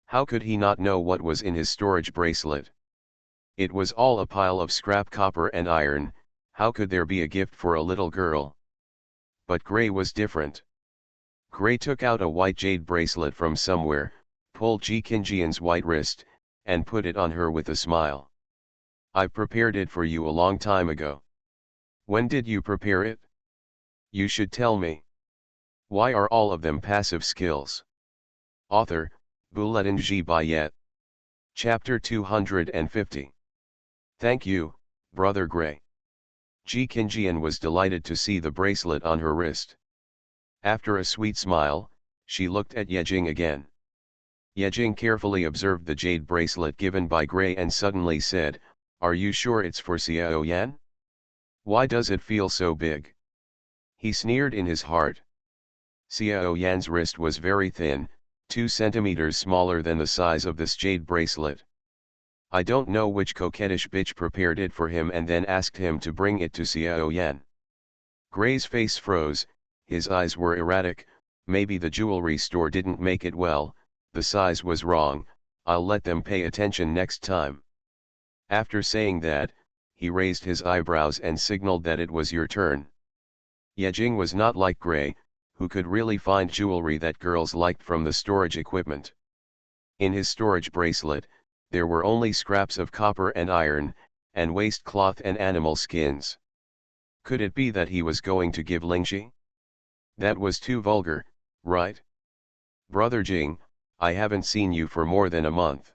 A: How could he not know what was in his storage bracelet? It was all a pile of scrap copper and iron, how could there be a gift for a little girl? But Gray was different. Gray took out a white jade bracelet from somewhere, pulled Ji Qingjian's white wrist, and put it on her with a smile. I prepared it for you a long time ago. When did you prepare it? You should tell me. Why are all of them passive skills? Author, Bulletin G. Bayet. Chapter 250. Thank you, Brother Gray. Ji Qingjian was delighted to see the bracelet on her wrist. After a sweet smile, she looked at Yejing again. Yejing carefully observed the jade bracelet given by Gray and suddenly said, are you sure it's for Xuanhuan? Why does it feel so big? He sneered in his heart. Xuanhuan's wrist was very thin, 2 centimeters smaller than the size of this jade bracelet. I don't know which coquettish bitch prepared it for him and then asked him to bring it to Xuanhuan. Gray's face froze, his eyes were erratic, maybe the jewelry store didn't make it well, the size was wrong, I'll let them pay attention next time. After saying that, he raised his eyebrows and signaled that it was your turn. Yejing was not like Gray, who could really find jewelry that girls liked from the storage equipment. In his storage bracelet, there were only scraps of copper and iron, and waste cloth and animal skins. Could it be that he was going to give Lingxi? That was too vulgar, right? Brother Jing, I haven't seen you for more than a month.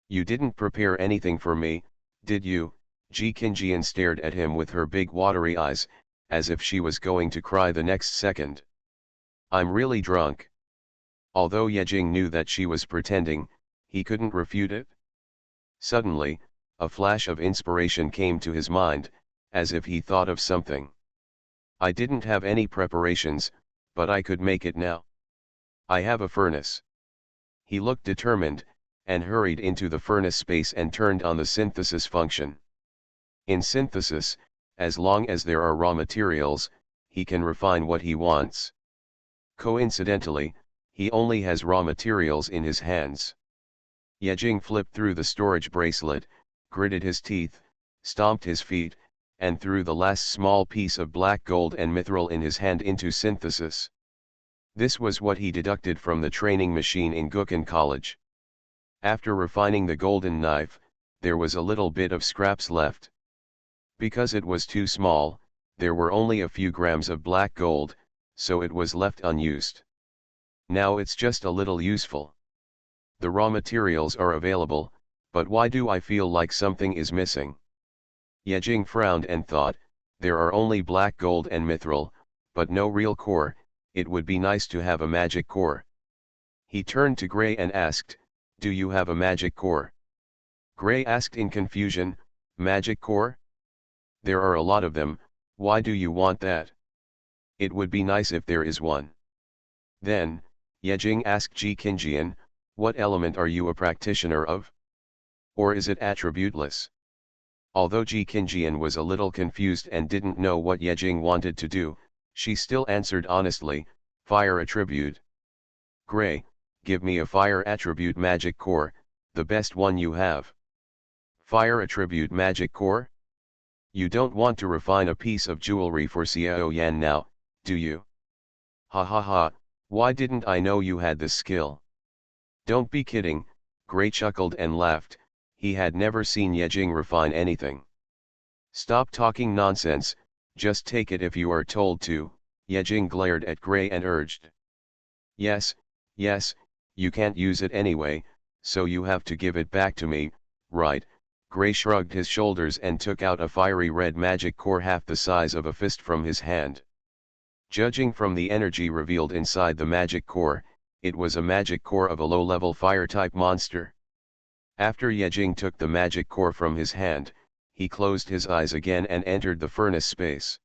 A: You didn't prepare anything for me, did you? Ji Qingjian stared at him with her big watery eyes, as if she was going to cry the next second. I'm really drunk. Although Yejing knew that she was pretending, he couldn't refute it. Suddenly, a flash of inspiration came to his mind, as if he thought of something. I didn't have any preparations, but I could make it now. I have a furnace. He looked determined, and hurried into the furnace space and turned on the synthesis function. In synthesis, as long as there are raw materials, he can refine what he wants. Coincidentally, he only has raw materials in his hands. Yejing flipped through the storage bracelet, gritted his teeth, stomped his feet, and threw the last small piece of black gold and mithril in his hand into synthesis. This was what he deducted from the training machine in Gukhan College. After refining the golden knife, there was a little bit of scraps left. Because it was too small, there were only a few grams of black gold, so it was left unused. Now it's just a little useful. The raw materials are available, but why do I feel like something is missing? Yejing frowned and thought, there are only black gold and mithril, but no real core. It would be nice to have a magic core. He turned to Gray and asked, do you have a magic core? Gray asked in confusion, magic core? There are a lot of them, why do you want that? It would be nice if there is one. Then, Yejing asked Ji Qingjian, what element are you a practitioner of? Or is it attributeless? Although Ji Qingjian was a little confused and didn't know what Yejing wanted to do, she still answered honestly, fire attribute. Gray, give me a fire attribute magic core, the best one you have. Fire attribute magic core? You don't want to refine a piece of jewelry for Xuanhuan now, do you? Ha ha ha, why didn't I know you had this skill? Don't be kidding, Gray chuckled and laughed, he had never seen Yejing refine anything. Stop talking nonsense, just take it if you are told to, Yejing glared at Gray and urged. Yes, you can't use it anyway, so you have to give it back to me, right? Gray shrugged his shoulders and took out a fiery red magic core half the size of a fist from his hand. Judging from the energy revealed inside the magic core, it was a magic core of a low-level fire-type monster. After Yejing took the magic core from his hand, he closed his eyes again and entered the furnace space.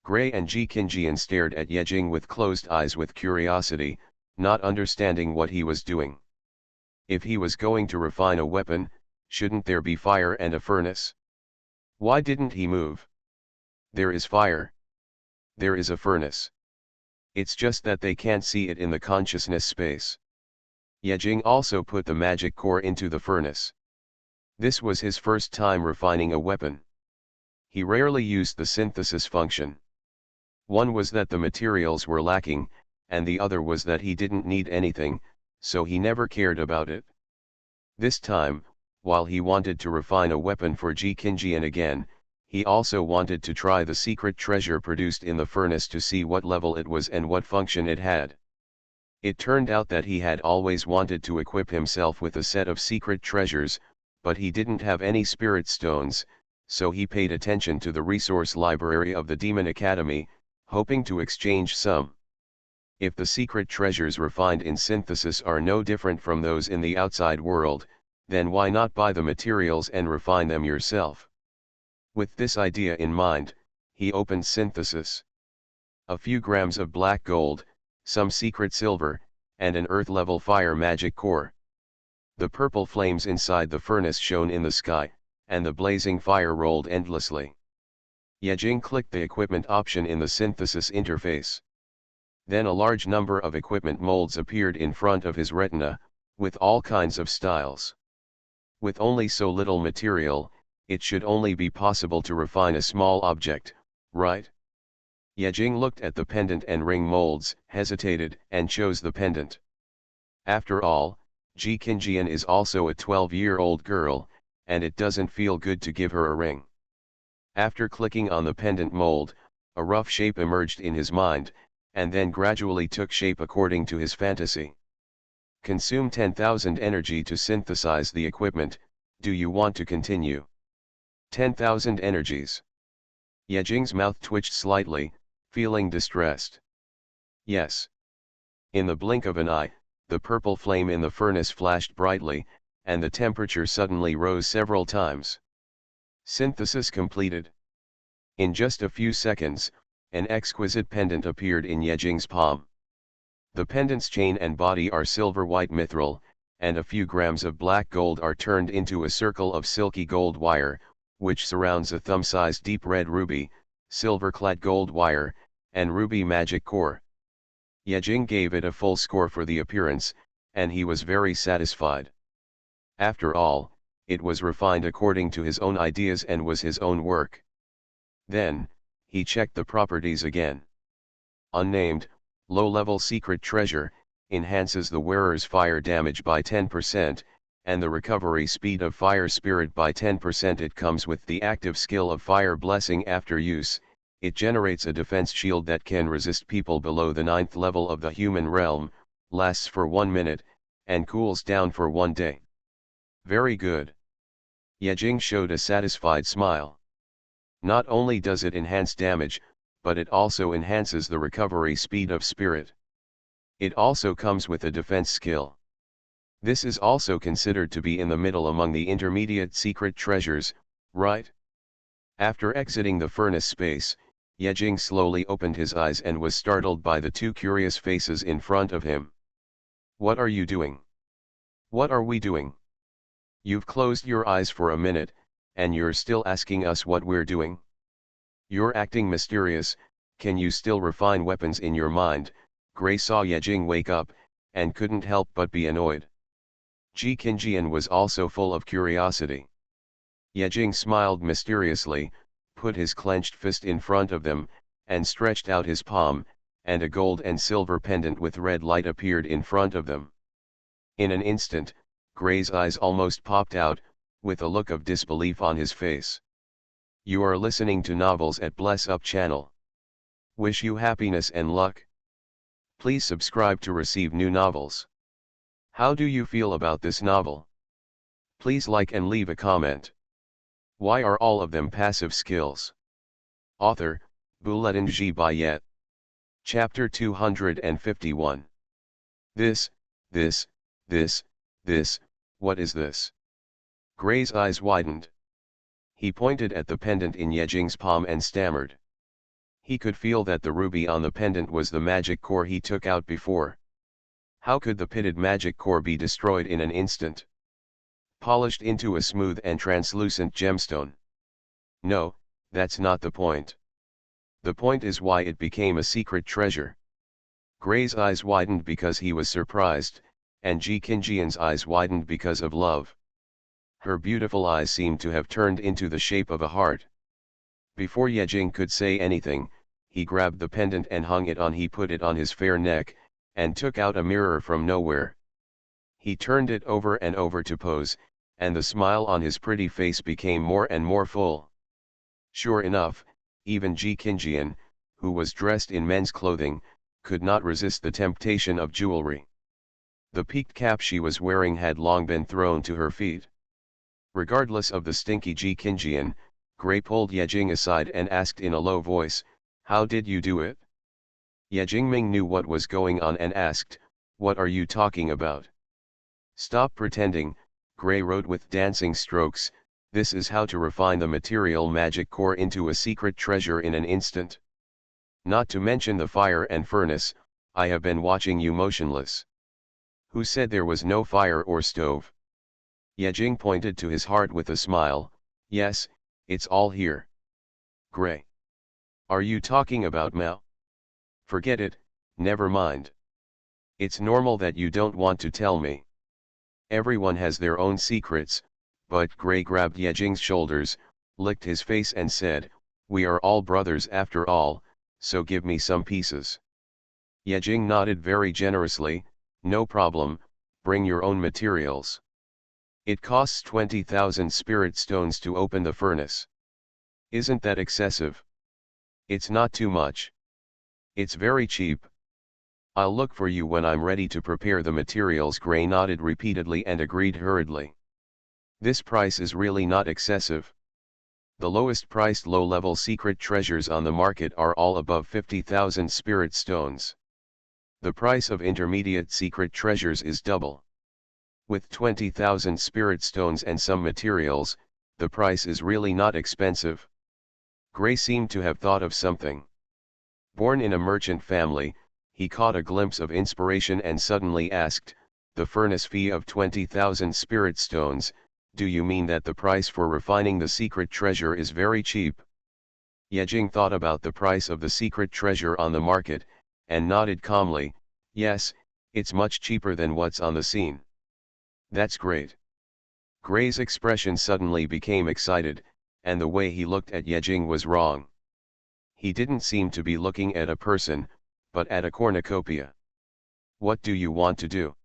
A: Gray and Ji Qingjian stared at Yejing with closed eyes with curiosity, not understanding what he was doing. If he was going to refine a weapon, shouldn't there be fire and a furnace? Why didn't he move? There is fire. There is a furnace. It's just that they can't see it in the consciousness space. Yejing also put the magic core into the furnace. This was his first time refining a weapon. He rarely used the synthesis function. One was that the materials were lacking, and the other was that he didn't need anything, so he never cared about it. This time, while he wanted to refine a weapon for Ji Qingjian again, he also wanted to try the secret treasure produced in the furnace to see what level it was and what function it had. It turned out that he had always wanted to equip himself with a set of secret treasures, but he didn't have any spirit stones, so he paid attention to the resource library of the Demon Academy, hoping to exchange some. If the secret treasures refined in synthesis are no different from those in the outside world, then why not buy the materials and refine them yourself? With this idea in mind, he opened synthesis. A few grams of black gold, some secret silver, and an earth-level fire magic core. The purple flames inside the furnace shone in the sky, and the blazing fire rolled endlessly. Yejing clicked the equipment option in the synthesis interface. Then a large number of equipment molds appeared in front of his retina, with all kinds of styles. With only so little material, it should only be possible to refine a small object, right? Yejing looked at the pendant and ring molds, hesitated, and chose the pendant. After all, Ji Qingjian is also a 12-year-old girl, and it doesn't feel good to give her a ring. After clicking on the pendant mold, a rough shape emerged in his mind, and then gradually took shape according to his fantasy. Consume 10,000 energy to synthesize the equipment, do you want to continue? 10,000 energies. Yejing's mouth twitched slightly, feeling distressed. Yes. In the blink of an eye, the purple flame in the furnace flashed brightly, and the temperature suddenly rose several times. Synthesis completed. In just a few seconds, an exquisite pendant appeared in Yejing's palm. The pendant's chain and body are silver white mithril, and a few grams of black gold are turned into a circle of silky gold wire, which surrounds a thumb-sized deep red ruby, silver-clad gold wire, and ruby magic core. Yejing gave it a full score for the appearance, and he was very satisfied. After all, it was refined according to his own ideas and was his own work. Then, he checked the properties again. Unnamed, low-level secret treasure, enhances the wearer's fire damage by 10%, and the recovery speed of fire spirit by 10%. It comes with the active skill of fire blessing. After use, it generates a defense shield that can resist people below the 9th level of the human realm, lasts for 1 minute, and cools down for 1 day. Very good. Yejing showed a satisfied smile. Not only does it enhance damage, but it also enhances the recovery speed of spirit. It also comes with a defense skill. This is also considered to be in the middle among the intermediate secret treasures, right? After exiting the furnace space, Yejing slowly opened his eyes and was startled by the two curious faces in front of him. What are you doing? What are we doing? You've closed your eyes for a minute, and you're still asking us what we're doing? You're acting mysterious. Can you still refine weapons in your mind? Gray saw Yejing wake up, and couldn't help but be annoyed. Ji Qingjian was also full of curiosity. Yejing smiled mysteriously, put his clenched fist in front of them, and stretched out his palm, and a gold and silver pendant with red light appeared in front of them. In an instant, Gray's eyes almost popped out, with a look of disbelief on his face. You are listening to novels at Bless Up channel. Wish you happiness and luck. Please subscribe to receive new novels. How do you feel about this novel? Please like and leave a comment. Why are all of them passive skills? Author, Bulletin Ji Bayet. Chapter 251. This, what is this? Gray's eyes widened. He pointed at the pendant in Yejing's palm and stammered. He could feel that the ruby on the pendant was the magic core he took out before. How could the pitted magic core be destroyed in an instant? Polished into a smooth and translucent gemstone. No, that's not the point. The point is why it became a secret treasure. Gray's eyes widened because he was surprised, and Ji Qingjian's eyes widened because of love. Her beautiful eyes seemed to have turned into the shape of a heart. Before Yejing could say anything, he grabbed the pendant and hung it on. He put it on his fair neck, and took out a mirror from nowhere. He turned it over and over to pose, and the smile on his pretty face became more and more full. Sure enough, even Ji Qingjian, who was dressed in men's clothing, could not resist the temptation of jewelry. The peaked cap she was wearing had long been thrown to her feet. Regardless of the stinky Ji Qingjian, Gray pulled Yejing aside and asked in a low voice, "How did you do it?" Yejing Ming knew what was going on and asked, "What are you talking about?" "Stop pretending," Gray wrote with dancing strokes, "this is how to refine the material magic core into a secret treasure in an instant. Not to mention the fire and furnace, I have been watching you motionless." "Who said there was no fire or stove?" Yejing pointed to his heart with a smile, "Yes, it's all here." "Gray. Are you talking about Mao?" "Forget it, never mind. It's normal that you don't want to tell me. Everyone has their own secrets," but Gray grabbed Yejing's shoulders, licked his face and said, "We are all brothers after all, so give me some pieces." Yejing nodded very generously, "No problem, bring your own materials. It costs 20,000 spirit stones to open the furnace. Isn't that excessive?" "It's not too much. It's very cheap. I'll look for you when I'm ready to prepare the materials." Gray nodded repeatedly and agreed hurriedly. This price is really not excessive. The lowest priced low-level secret treasures on the market are all above 50,000 spirit stones. The price of intermediate secret treasures is double. With 20,000 spirit stones and some materials, the price is really not expensive. Gray seemed to have thought of something. Born in a merchant family, he caught a glimpse of inspiration and suddenly asked, the furnace fee of 20,000 spirit stones, do you mean that the price for refining the secret treasure is very cheap? Yejing thought about the price of the secret treasure on the market, and nodded calmly, yes, it's much cheaper than what's on the scene. That's great. Gray's expression suddenly became excited, and the way he looked at Yejing was wrong. He didn't seem to be looking at a person, but at a cornucopia. What do you want to do?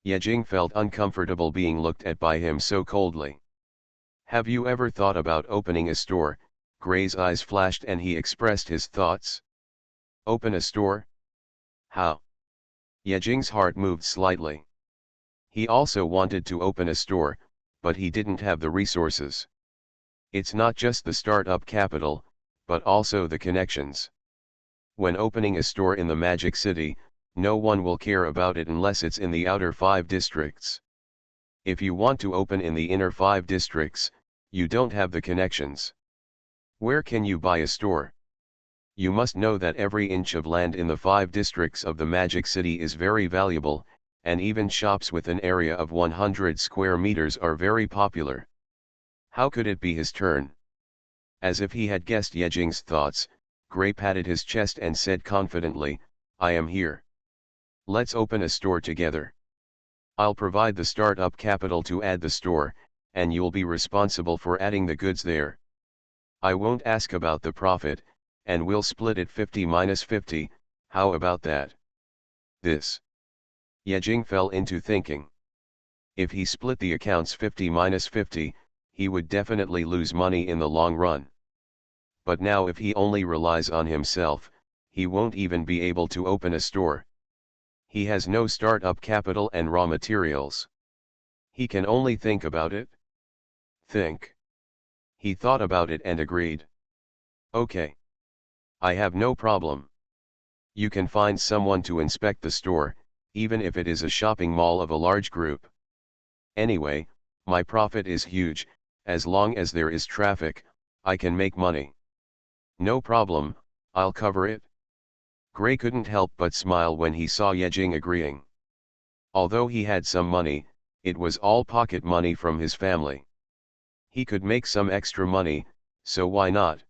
A: Yejing felt uncomfortable being looked at by him so coldly. Have you ever thought about opening a store? Gray's eyes flashed and he expressed his thoughts. Open a store? How? Yejing's heart moved slightly. He also wanted to open a store, but he didn't have the resources. It's not just the startup capital, but also the connections. When opening a store in the Magic City, no one will care about it unless it's in the outer 5 districts. If you want to open in the inner 5 districts, you don't have the connections. Where can you buy a store? You must know that every inch of land in the 5 districts of the Magic City is very valuable, and even shops with an area of 100 square meters are very popular. How could it be his turn? As if he had guessed Yejing's thoughts, Gray patted his chest and said confidently, I am here. Let's open a store together. I'll provide the startup capital to add the store, and you'll be responsible for adding the goods there. I won't ask about the profit, and we'll split it 50-50, how about that? This. Yejing fell into thinking. If he split the accounts 50-50, he would definitely lose money in the long run. But now if he only relies on himself, he won't even be able to open a store. He has no startup capital and raw materials. He can only think about it. Think. He thought about it and agreed. Okay. I have no problem. You can find someone to inspect the store, even if it is a shopping mall of a large group. Anyway, my profit is huge, as long as there is traffic, I can make money. No problem, I'll cover it. Gray couldn't help but smile when he saw Yejing agreeing. Although he had some money, it was all pocket money from his family. He could make some extra money, so why not?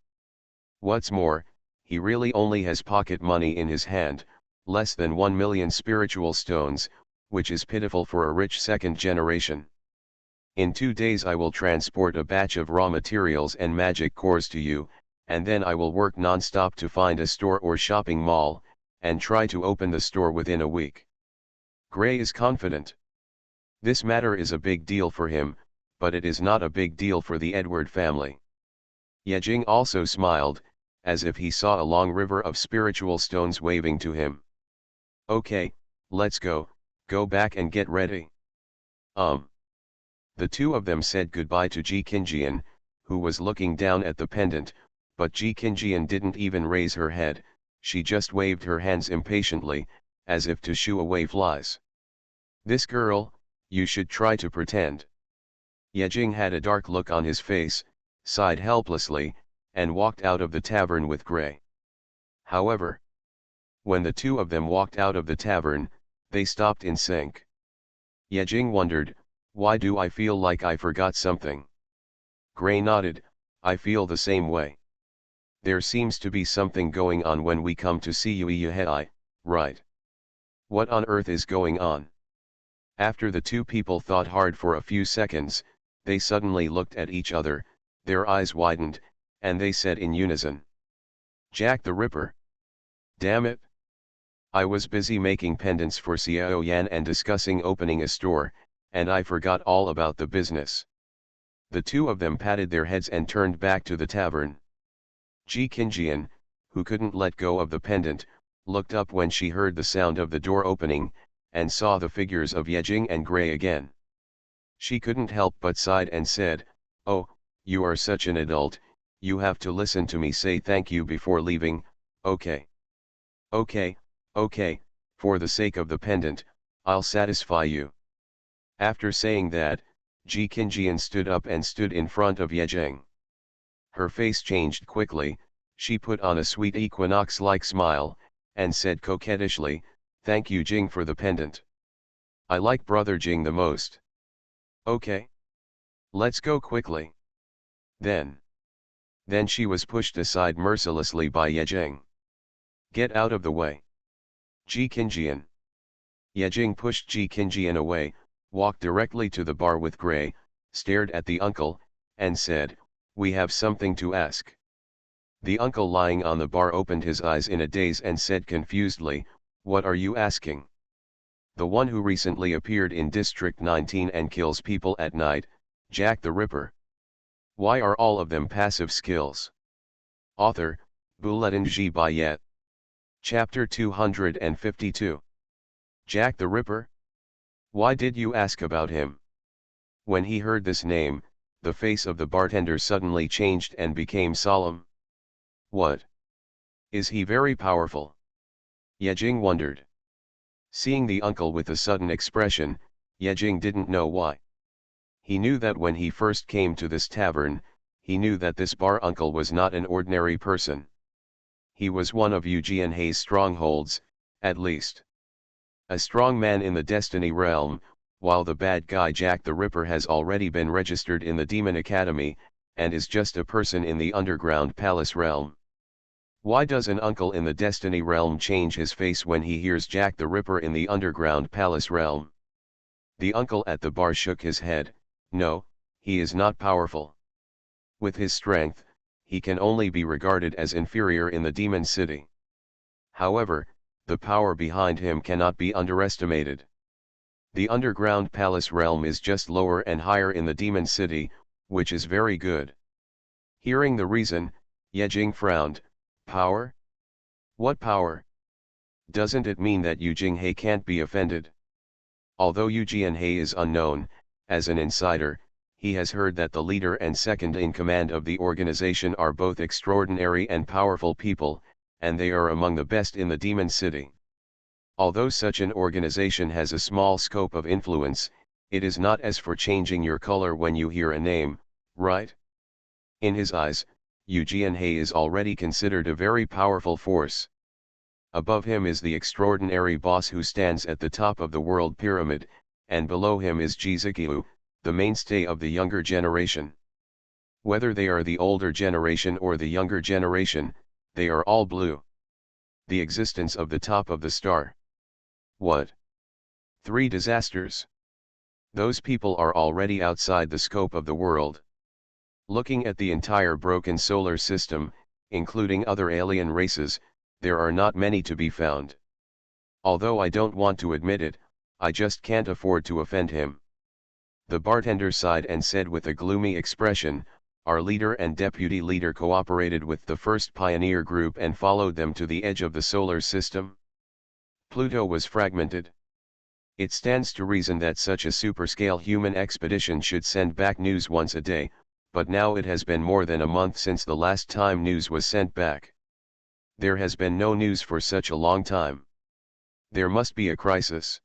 A: What's more, he really only has pocket money in his hand, less than 1 million spiritual stones, which is pitiful for a rich second generation. In 2 days I will transport a batch of raw materials and magic cores to you, and then I will work non-stop to find a store or shopping mall, and try to open the store within a week. Gray is confident. This matter is a big deal for him, but it is not a big deal for the Edward family. Yejing also smiled, as if he saw a long river of spiritual stones waving to him. Okay, let's go back and get ready. The two of them said goodbye to Ji Qingjian, who was looking down at the pendant, but Ji Qingjian didn't even raise her head, she just waved her hands impatiently, as if to shoo away flies. This girl, you should try to pretend. Yejing had a dark look on his face, sighed helplessly, and walked out of the tavern with Gray. However, when the two of them walked out of the tavern, they stopped in sync. Yejing wondered, why do I feel like I forgot something? Gray nodded, I feel the same way. There seems to be something going on when we come to see Yehei, right? What on earth is going on? After the two people thought hard for a few seconds, they suddenly looked at each other, their eyes widened, and they said in unison. Jack the Ripper. Damn it. I was busy making pendants for Xuanhuan and discussing opening a store, and I forgot all about the business. The two of them patted their heads and turned back to the tavern. Ji Qingjian, who couldn't let go of the pendant, looked up when she heard the sound of the door opening, and saw the figures of Yejing and Gray again. She couldn't help but sighed and said, oh, you are such an adult, you have to listen to me say thank you before leaving, okay. Okay, for the sake of the pendant, I'll satisfy you. After saying that, Ji Qingjian stood up and stood in front of Yejing. Her face changed quickly, she put on a sweet equinox-like smile, and said coquettishly, thank you Jing for the pendant. I like Brother Jing the most. Okay. Let's go quickly. Then she was pushed aside mercilessly by Yejing. Get out of the way. Ji Qinjian. Yejing pushed Ji Qinjian away, walked directly to the bar with Gray, stared at the uncle, and said, "We have something to ask." The uncle lying on the bar opened his eyes in a daze and said confusedly, "What are you asking?" "The one who recently appeared in District 19 and kills people at night, Jack the Ripper. Why are all of them passive skills?" Author, Bulletin G. Bayet. Chapter 252. Jack the Ripper? Why did you ask about him? When he heard this name, the face of the bartender suddenly changed and became solemn. What? Is he very powerful? Yejing wondered. Seeing the uncle with a sudden expression, Yejing didn't know why. He knew that when he first came to this tavern, he knew that this bar uncle was not an ordinary person. He was one of Yu Jianhei's strongholds, at least. A strong man in the Destiny realm, while the bad guy Jack the Ripper has already been registered in the Demon Academy, and is just a person in the Underground Palace realm. Why does an uncle in the Destiny realm change his face when he hears Jack the Ripper in the Underground Palace realm? The uncle at the bar shook his head. No, he is not powerful. With his strength, he can only be regarded as inferior in the Demon City. However, the power behind him cannot be underestimated. The Underground Palace realm is just lower and higher in the Demon City, which is very good. Hearing the reason, Yejing frowned. Power? What power? Doesn't it mean that Yu Jinghei can't be offended? Although Yu Jianhei is unknown, as an insider, he has heard that the leader and second in command of the organization are both extraordinary and powerful people, and they are among the best in the Demon City. Although such an organization has a small scope of influence, it is not as for changing your color when you hear a name, right? In his eyes, Yu Jianhei is already considered a very powerful force. Above him is the extraordinary boss who stands at the top of the world pyramid, and below him is Ji Ziqiu, the mainstay of the younger generation. Whether they are the older generation or the younger generation, they are all blue. The existence of the top of the star. What? 3 disasters. Those people are already outside the scope of the world. Looking at the entire broken solar system, including other alien races, there are not many to be found. Although I don't want to admit it, I just can't afford to offend him. The bartender sighed and said with a gloomy expression, "Our leader and deputy leader cooperated with the first pioneer group and followed them to the edge of the solar system. Pluto was fragmented. It stands to reason that such a superscale human expedition should send back news once a day, but now it has been more than a month since the last time news was sent back. There has been no news for such a long time. There must be a crisis.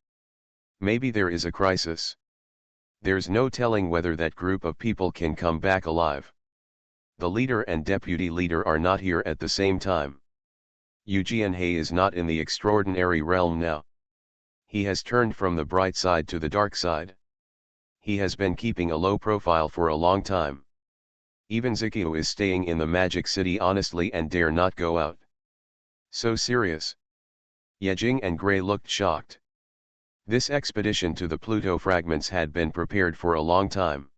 A: Maybe there is a crisis. There's no telling whether that group of people can come back alive. The leader and deputy leader are not here at the same time. Yu Jianhei is not in the extraordinary realm now. He has turned from the bright side to the dark side. He has been keeping a low profile for a long time. Even Ziqiu is staying in the Magic City honestly and dare not go out. So serious. Yejing and Gray looked shocked. This expedition to the Pluto fragments had been prepared for a long time.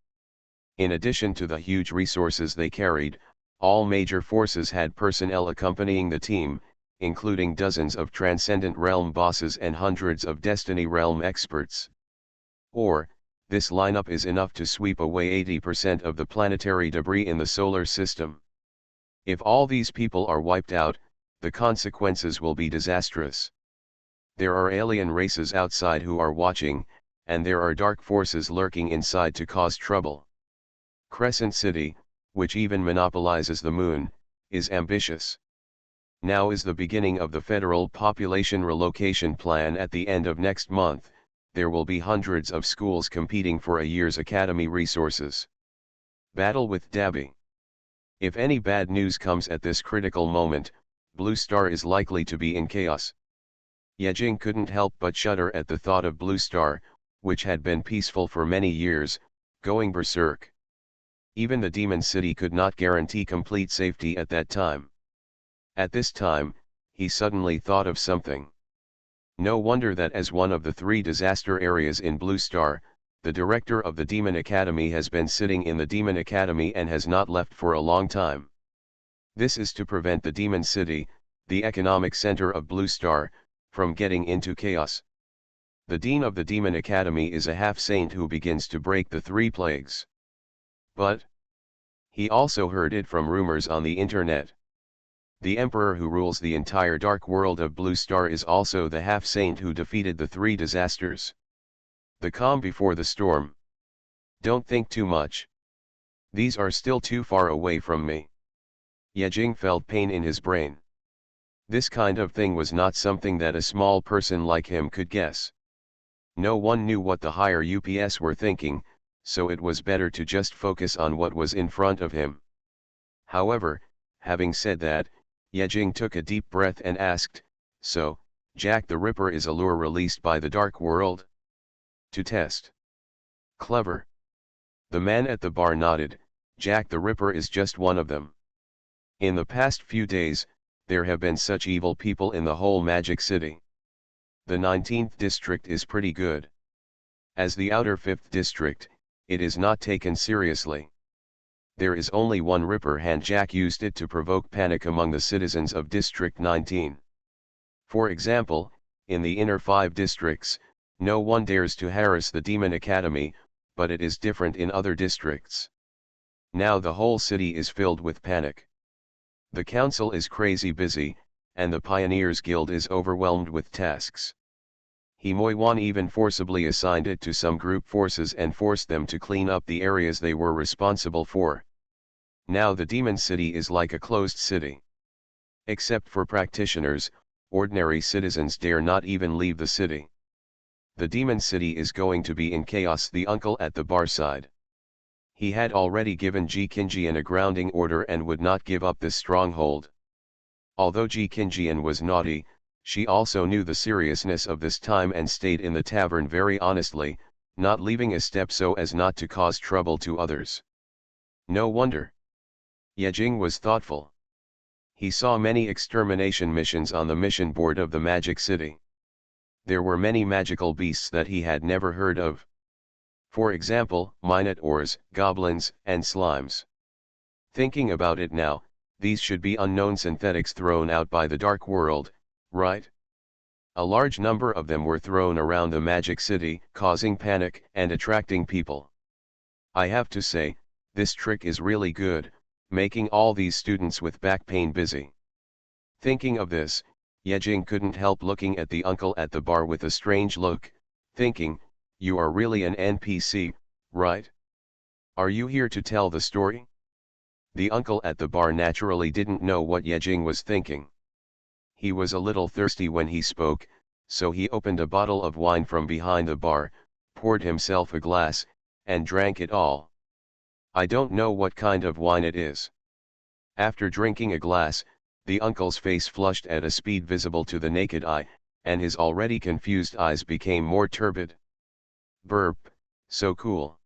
A: In addition to the huge resources they carried, all major forces had personnel accompanying the team, including dozens of Transcendent Realm bosses and hundreds of Destiny Realm experts. This lineup is enough to sweep away 80% of the planetary debris in the solar system. If all these people are wiped out, the consequences will be disastrous. There are alien races outside who are watching, and there are dark forces lurking inside to cause trouble. Crescent City, which even monopolizes the moon, is ambitious. Now is the beginning of the federal population relocation plan. At the end of next month, there will be hundreds of schools competing for a year's academy resources. Battle with Dabby. If any bad news comes at this critical moment, Blue Star is likely to be in chaos. Yejing couldn't help but shudder at the thought of Blue Star, which had been peaceful for many years, going berserk. Even the demon city could not guarantee complete safety at that time. At this time, he suddenly thought of something. No wonder that as one of the 3 disaster areas in Blue Star, the director of the Demon Academy has been sitting in the Demon Academy and has not left for a long time. This is to prevent the Demon City, the economic center of Blue Star, from getting into chaos. The Dean of the Demon Academy is a half-saint who begins to break the 3 plagues. But he also heard it from rumors on the internet. The Emperor who rules the entire dark world of Blue Star is also the half-saint who defeated the 3 disasters. The calm before the storm. Don't think too much. These are still too far away from me. Yejing felt pain in his brain. This kind of thing was not something that a small person like him could guess. No one knew what the higher UPS were thinking, so it was better to just focus on what was in front of him. However, having said that, Yejing took a deep breath and asked, "So, Jack the Ripper is a lure released by the dark world?" "To test." "Clever." The man at the bar nodded. "Jack the Ripper is just one of them. In the past few days, there have been such evil people in the whole Magic City. The 19th district is pretty good. As the outer 5th district, it is not taken seriously. There is only one Ripper and Jack used it to provoke panic among the citizens of District 19. For example, in the inner 5 districts, no one dares to harass the Demon Academy, but it is different in other districts. Now the whole city is filled with panic. The council is crazy busy, and the Pioneers Guild is overwhelmed with tasks. Xuanhuan even forcibly assigned it to some group forces and forced them to clean up the areas they were responsible for. Now the Demon City is like a closed city. Except for practitioners, ordinary citizens dare not even leave the city. The Demon City is going to be in chaos. The uncle at the bar side. He had already given Ji Qingjian a grounding order and would not give up this stronghold. Although Ji Qingjian was naughty, she also knew the seriousness of this time and stayed in the tavern very honestly, not leaving a step so as not to cause trouble to others. No wonder. Yejing was thoughtful. He saw many extermination missions on the mission board of the Magic City. There were many magical beasts that he had never heard of. For example, minotaurs, goblins, and slimes. Thinking about it now, these should be unknown synthetics thrown out by the dark world, right? A large number of them were thrown around the Magic City, causing panic and attracting people. I have to say, this trick is really good, making all these students with back pain busy. Thinking of this, Yejing couldn't help looking at the uncle at the bar with a strange look, thinking, "You are really an NPC, right? Are you here to tell the story?" The uncle at the bar naturally didn't know what Yejing was thinking. He was a little thirsty when he spoke, so he opened a bottle of wine from behind the bar, poured himself a glass, and drank it all. "I don't know what kind of wine it is." After drinking a glass, the uncle's face flushed at a speed visible to the naked eye, and his already confused eyes became more turbid. "Burp, so cool."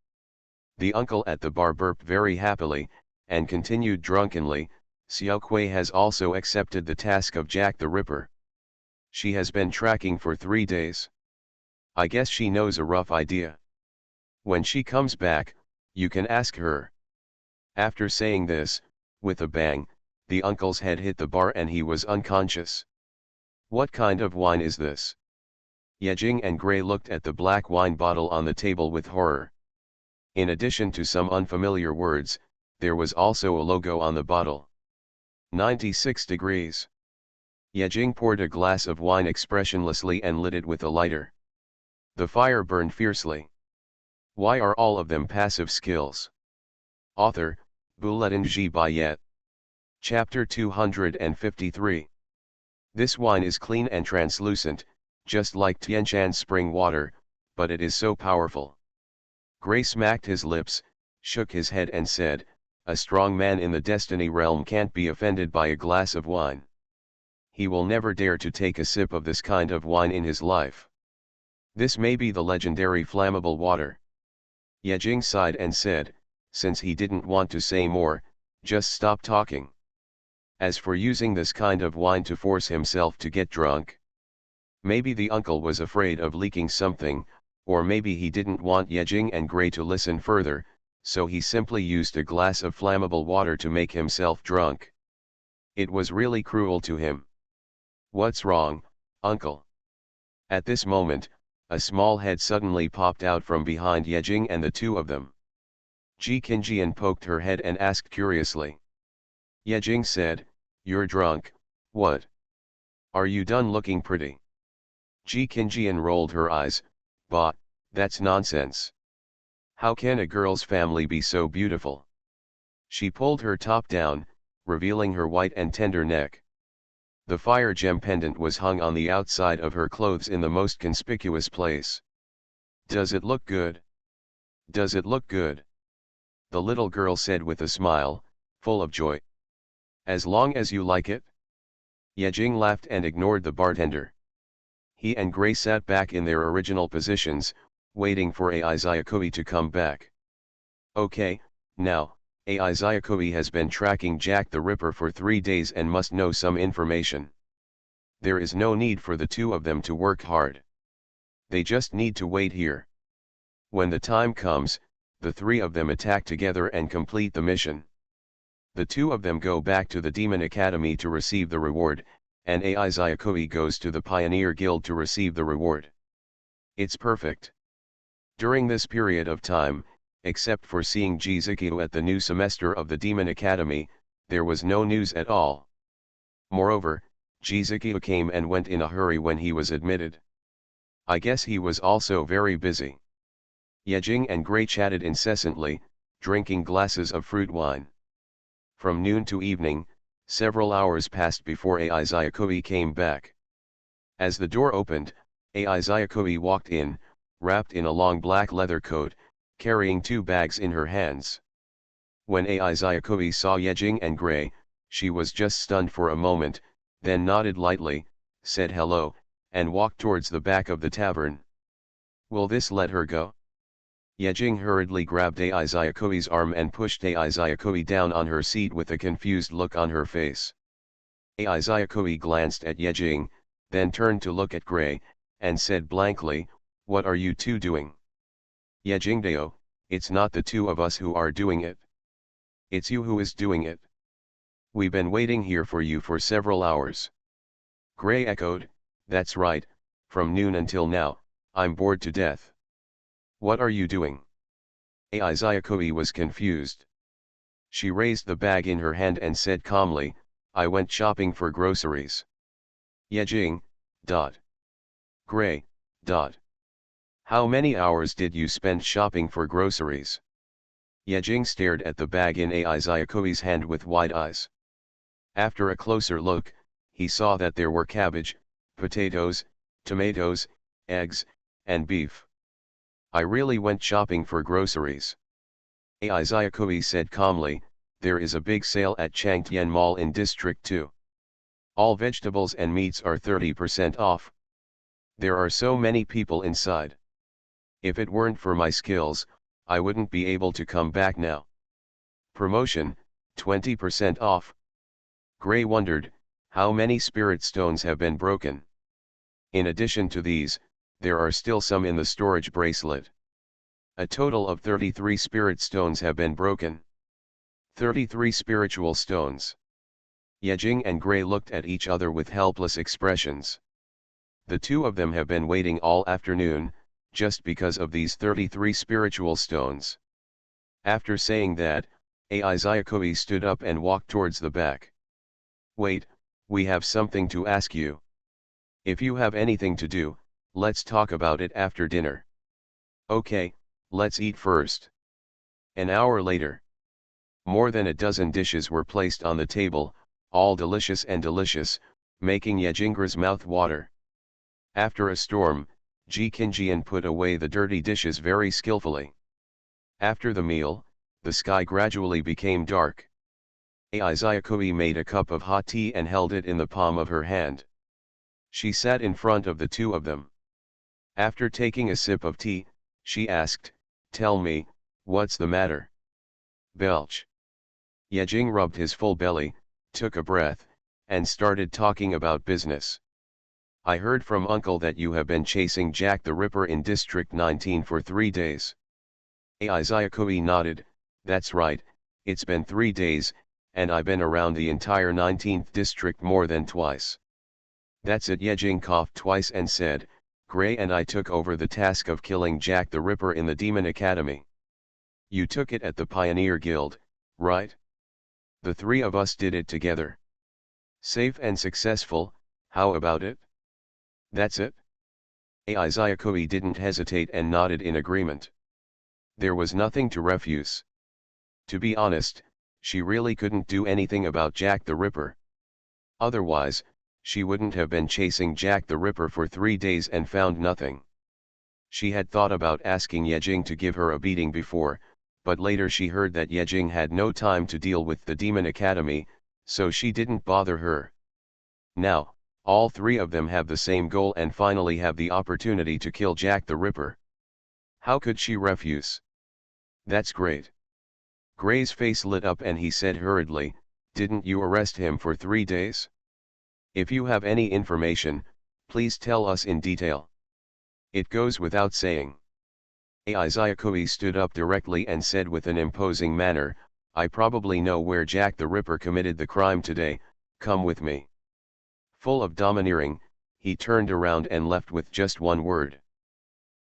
A: The uncle at the bar burped very happily, and continued drunkenly, "Xiao Kui has also accepted the task of Jack the Ripper. She has been tracking for 3 days. I guess she knows a rough idea. When she comes back, you can ask her." After saying this, with a bang, the uncle's head hit the bar and he was unconscious. "What kind of wine is this?" Yejing and Gray looked at the black wine bottle on the table with horror. In addition to some unfamiliar words, there was also a logo on the bottle. 96 degrees. Yejing poured a glass of wine expressionlessly and lit it with a lighter. The fire burned fiercely. Why are all of them passive skills? Author, Bulletin G. Bayet. Chapter 253. This wine is clean and translucent, just like Tianshan spring water, but it is so powerful. Gray smacked his lips, shook his head and said, "A strong man in the Destiny realm can't be offended by a glass of wine. He will never dare to take a sip of this kind of wine in his life." This may be the legendary flammable water. Yejing sighed and said, since he didn't want to say more, just stop talking. As for using this kind of wine to force himself to get drunk, maybe the uncle was afraid of leaking something, or maybe he didn't want Yejing and Gray to listen further, so he simply used a glass of flammable water to make himself drunk. It was really cruel to him. What's wrong, uncle? At this moment, a small head suddenly popped out from behind Yejing and the two of them. Ji Qinjian poked her head and asked curiously. Yejing said, "You're drunk, what? Are you done looking pretty?" Ji Qinjian rolled her eyes, "Bah, that's nonsense. How can a girl's family be so beautiful?" She pulled her top down, revealing her white and tender neck. The fire gem pendant was hung on the outside of her clothes in the most conspicuous place. "Does it look good? Does it look good?" the little girl said with a smile, full of joy. "As long as you like it." Yejing laughed and ignored the bartender. He and Gray sat back in their original positions, waiting for Ai Zyakoi to come back. "Okay, now, Ai Zyakoi has been tracking Jack the Ripper for 3 days and must know some information. There is no need for the two of them to work hard. They just need to wait here. When the time comes, the three of them attack together and complete the mission. The two of them go back to the Demon Academy to receive the reward, and Ai Zyakoi goes to the Pioneer Guild to receive the reward. It's perfect." During this period of time, except for seeing Jizuki at the new semester of the Demon Academy, there was no news at all. Moreover, Jizuki came and went in a hurry when he was admitted. I guess he was also very busy. Yejing and Gray chatted incessantly, drinking glasses of fruit wine. From noon to evening, several hours passed before Ai Zyakoi came back. As the door opened, Ai Zyakoi walked in, wrapped in a long black leather coat, carrying 2 bags in her hands. When Ai Zyakoi saw Yejing and Gray, she was just stunned for a moment, then nodded lightly, said hello, and walked towards the back of the tavern. "Will this let her go?" Yejing hurriedly grabbed Ai Zyakoi's arm and pushed Ai Zyakoi down on her seat with a confused look on her face. Ai Zyakoi glanced at Yejing, then turned to look at Gray, and said blankly, "What are you two doing?" "Yejingdeo, it's not the two of us who are doing it. It's you who is doing it. We've been waiting here for you for several hours." Gray echoed, "That's right, from noon until now, I'm bored to death." "What are you doing?" Ai Zyakoi was confused. She raised the bag in her hand and said calmly, "I went shopping for groceries." Yejing, dot. Gray, dot. "How many hours did you spend shopping for groceries?" Yejing stared at the bag in Ai Zyakoi's hand with wide eyes. After a closer look, he saw that there were cabbage, potatoes, tomatoes, eggs, and beef. "I really went shopping for groceries." Ai Zyakoi said calmly, "There is a big sale at Changtian Mall in District 2. All vegetables and meats are 30% off. There are so many people inside. If it weren't for my skills, I wouldn't be able to come back now. Promotion, 20% off." Gray wondered, how many spirit stones have been broken? In addition to these, there are still some in the storage bracelet. A total of 33 spirit stones have been broken. 33 spiritual stones. Yejing and Gray looked at each other with helpless expressions. The two of them have been waiting all afternoon, just because of these 33 spiritual stones. After saying that, Ai Zyakoi stood up and walked towards the back. "Wait, we have something to ask you. If you have anything to do, let's talk about it after dinner." "Okay, let's eat first." An hour later. More than a dozen dishes were placed on the table, all delicious and delicious, making Yejingra's mouth water. After a storm, Ji Qinjian put away the dirty dishes very skillfully. After the meal, the sky gradually became dark. Ai Zyakoi made a cup of hot tea and held it in the palm of her hand. She sat in front of the two of them. After taking a sip of tea, she asked, "Tell me, what's the matter?" Belch. Yejing rubbed his full belly, took a breath, and started talking about business. "I heard from Uncle that you have been chasing Jack the Ripper in District 19 for 3 days. Aizayakui nodded. "That's right, it's been 3 days, and I've been around the entire 19th district more than twice." "That's it." Yejing coughed twice and said, "Gray and I took over the task of killing Jack the Ripper in the Demon Academy." "You took it at the Pioneer Guild, right?" "The 3 of us did it together." "Safe and successful, how about it?" "That's it." Aizayakui didn't hesitate and nodded in agreement. There was nothing to refuse. To be honest, she really couldn't do anything about Jack the Ripper. Otherwise, she wouldn't have been chasing Jack the Ripper for 3 days and found nothing. She had thought about asking Yejing to give her a beating before, but later she heard that Yejing had no time to deal with the Demon Academy, so she didn't bother her. Now, all 3 of them have the same goal and finally have the opportunity to kill Jack the Ripper. How could she refuse? "That's great." Gray's face lit up and he said hurriedly, "Didn't you arrest him for 3 days? If you have any information, please tell us in detail." "It goes without saying." Aizayakui stood up directly and said with an imposing manner, "I probably know where Jack the Ripper committed the crime today, come with me." Full of domineering, he turned around and left with just one word.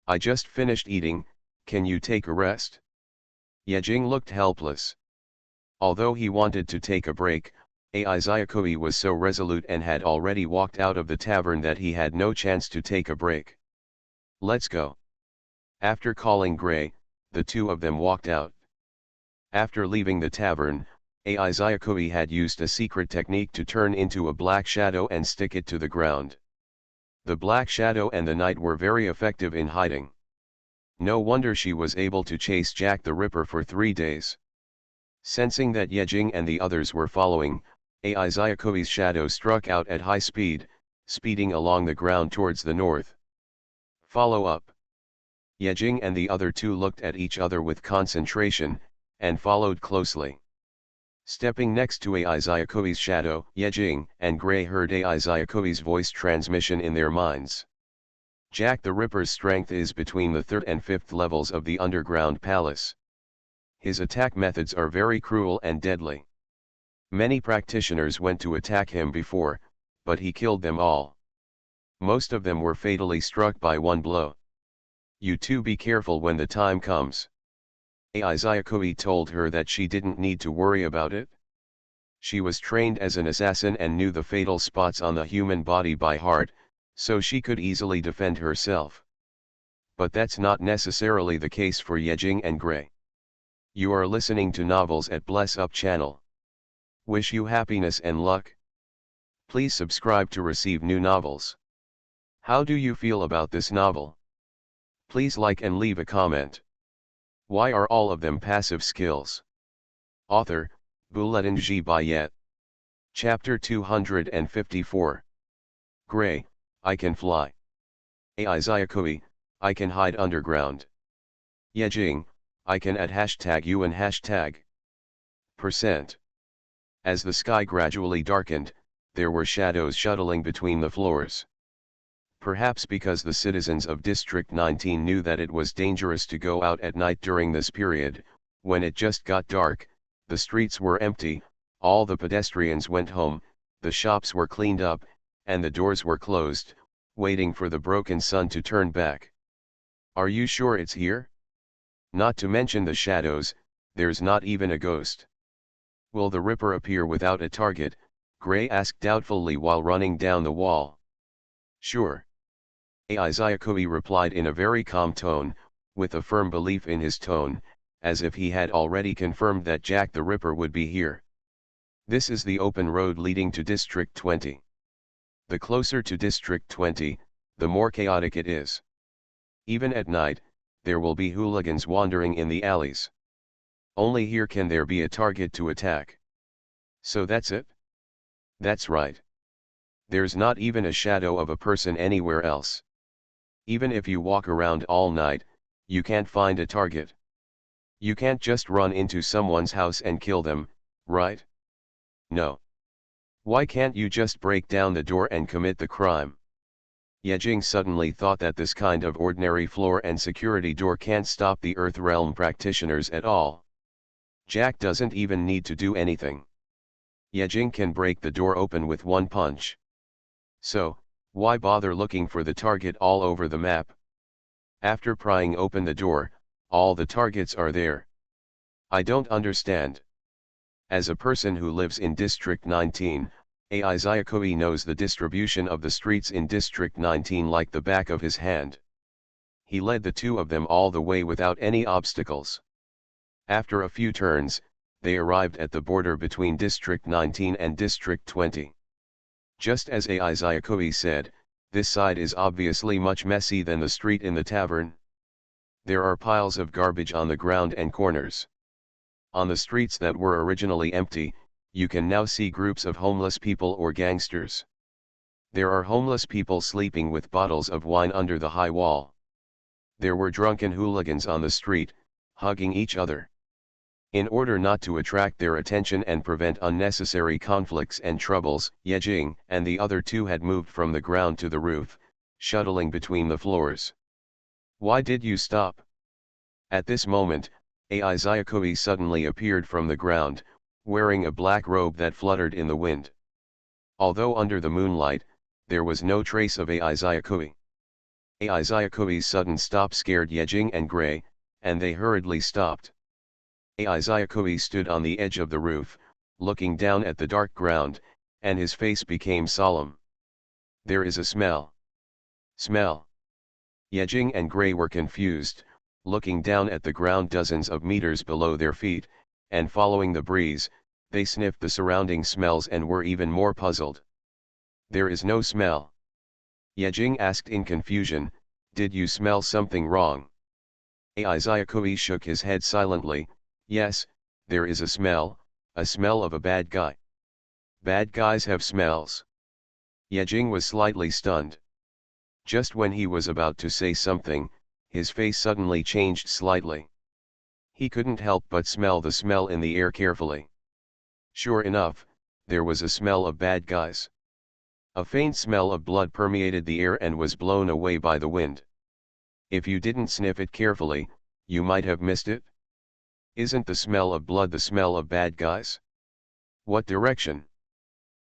A: "I just finished eating, can you take a rest?" Yejing looked helpless. Although he wanted to take a break, Aizayakui was so resolute and had already walked out of the tavern that he had no chance to take a break. "Let's go." After calling Gray, the 2 of them walked out. After leaving the tavern, Aizayakui had used a secret technique to turn into a black shadow and stick it to the ground. The black shadow and the night were very effective in hiding. No wonder she was able to chase Jack the Ripper for 3 days. Sensing that Yejing and the others were following, Aizayakui's shadow struck out at high speed, speeding along the ground towards the north. "Follow up." Yejing and the other 2 looked at each other with concentration, and followed closely. Stepping next to Aizayakui's shadow, Yejing and Gray heard Aizayakui's voice transmission in their minds. "Jack the Ripper's strength is between the 3rd and 5th levels of the underground palace. His attack methods are very cruel and deadly. Many practitioners went to attack him before, but he killed them all. Most of them were fatally struck by one blow. You 2 be careful when the time comes." Aizayakui told her that she didn't need to worry about it. She was trained as an assassin and knew the fatal spots on the human body by heart, so she could easily defend herself. But that's not necessarily the case for Yejing and Gray. You are listening to Novels at Bless Up channel. Wish you happiness and luck. Please subscribe to receive new novels. How do you feel about this novel? Please like and leave a comment. Why are all of them passive skills? Author, Buletin G. Bayet. Chapter 254. Gray, I can fly. Aizayakui, I can hide underground. Yejing, I can add #U and %. As the sky gradually darkened, there were shadows shuttling between the floors. Perhaps because the citizens of District 19 knew that it was dangerous to go out at night during this period, when it just got dark, the streets were empty, all the pedestrians went home, the shops were cleaned up, and the doors were closed, waiting for the broken sun to turn back. Are you sure it's here? Not to mention the shadows, there's not even a ghost. Will the Ripper appear without a target? Gray asked doubtfully while running down the wall. Sure. Aizayakui replied in a very calm tone, with a firm belief in his tone, as if he had already confirmed that Jack the Ripper would be here. This is the open road leading to District 20. The closer to District 20, the more chaotic it is. Even at night, there will be hooligans wandering in the alleys. Only here can there be a target to attack. So that's it? That's right. There's not even a shadow of a person anywhere else. Even if you walk around all night, you can't find a target. You can't just run into someone's house and kill them, right? No. Why can't you just break down the door and commit the crime? Yejing suddenly thought that this kind of ordinary floor and security door can't stop the Earth Realm practitioners at all. Jack doesn't even need to do anything. Yejing can break the door open with one punch. So, why bother looking for the target all over the map? After prying open the door, all the targets are there. I don't understand. As a person who lives in District 19, AI Zyakoi knows the distribution of the streets in District 19 like the back of his hand. He led the two of them all the way without any obstacles. After a few turns, they arrived at the border between District 19 and District 20. Just as AI Zyakoi said, this side is obviously much messy than the street in the tavern. There are piles of garbage on the ground and corners. On the streets that were originally empty, you can now see groups of homeless people or gangsters. There are homeless people sleeping with bottles of wine under the high wall. There were drunken hooligans on the street, hugging each other. In order not to attract their attention and prevent unnecessary conflicts and troubles, Yejing and the other two had moved from the ground to the roof, shuttling between the floors. Why did you stop? At this moment, AI Zyakoi suddenly appeared from the ground, wearing a black robe that fluttered in the wind. Although under the moonlight, there was no trace of AI Zyakoi. AI Zyakoi's sudden stop scared Yejing and Gray, and they hurriedly stopped. AI Zyakoi stood on the edge of the roof, looking down at the dark ground, and his face became solemn. There is a smell. Smell. Yejing and Gray were confused, looking down at the ground dozens of meters below their feet, and following the breeze, they sniffed the surrounding smells and were even more puzzled. There is no smell. Yejing asked in confusion, did you smell something wrong? AI Zyakoi shook his head silently, yes, there is a smell of a bad guy. Bad guys have smells. Yejing was slightly stunned. Just when he was about to say something, his face suddenly changed slightly. He couldn't help but smell the smell in the air carefully. Sure enough, there was a smell of bad guys. A faint smell of blood permeated the air and was blown away by the wind. If you didn't sniff it carefully, you might have missed it. Isn't the smell of blood the smell of bad guys? What direction?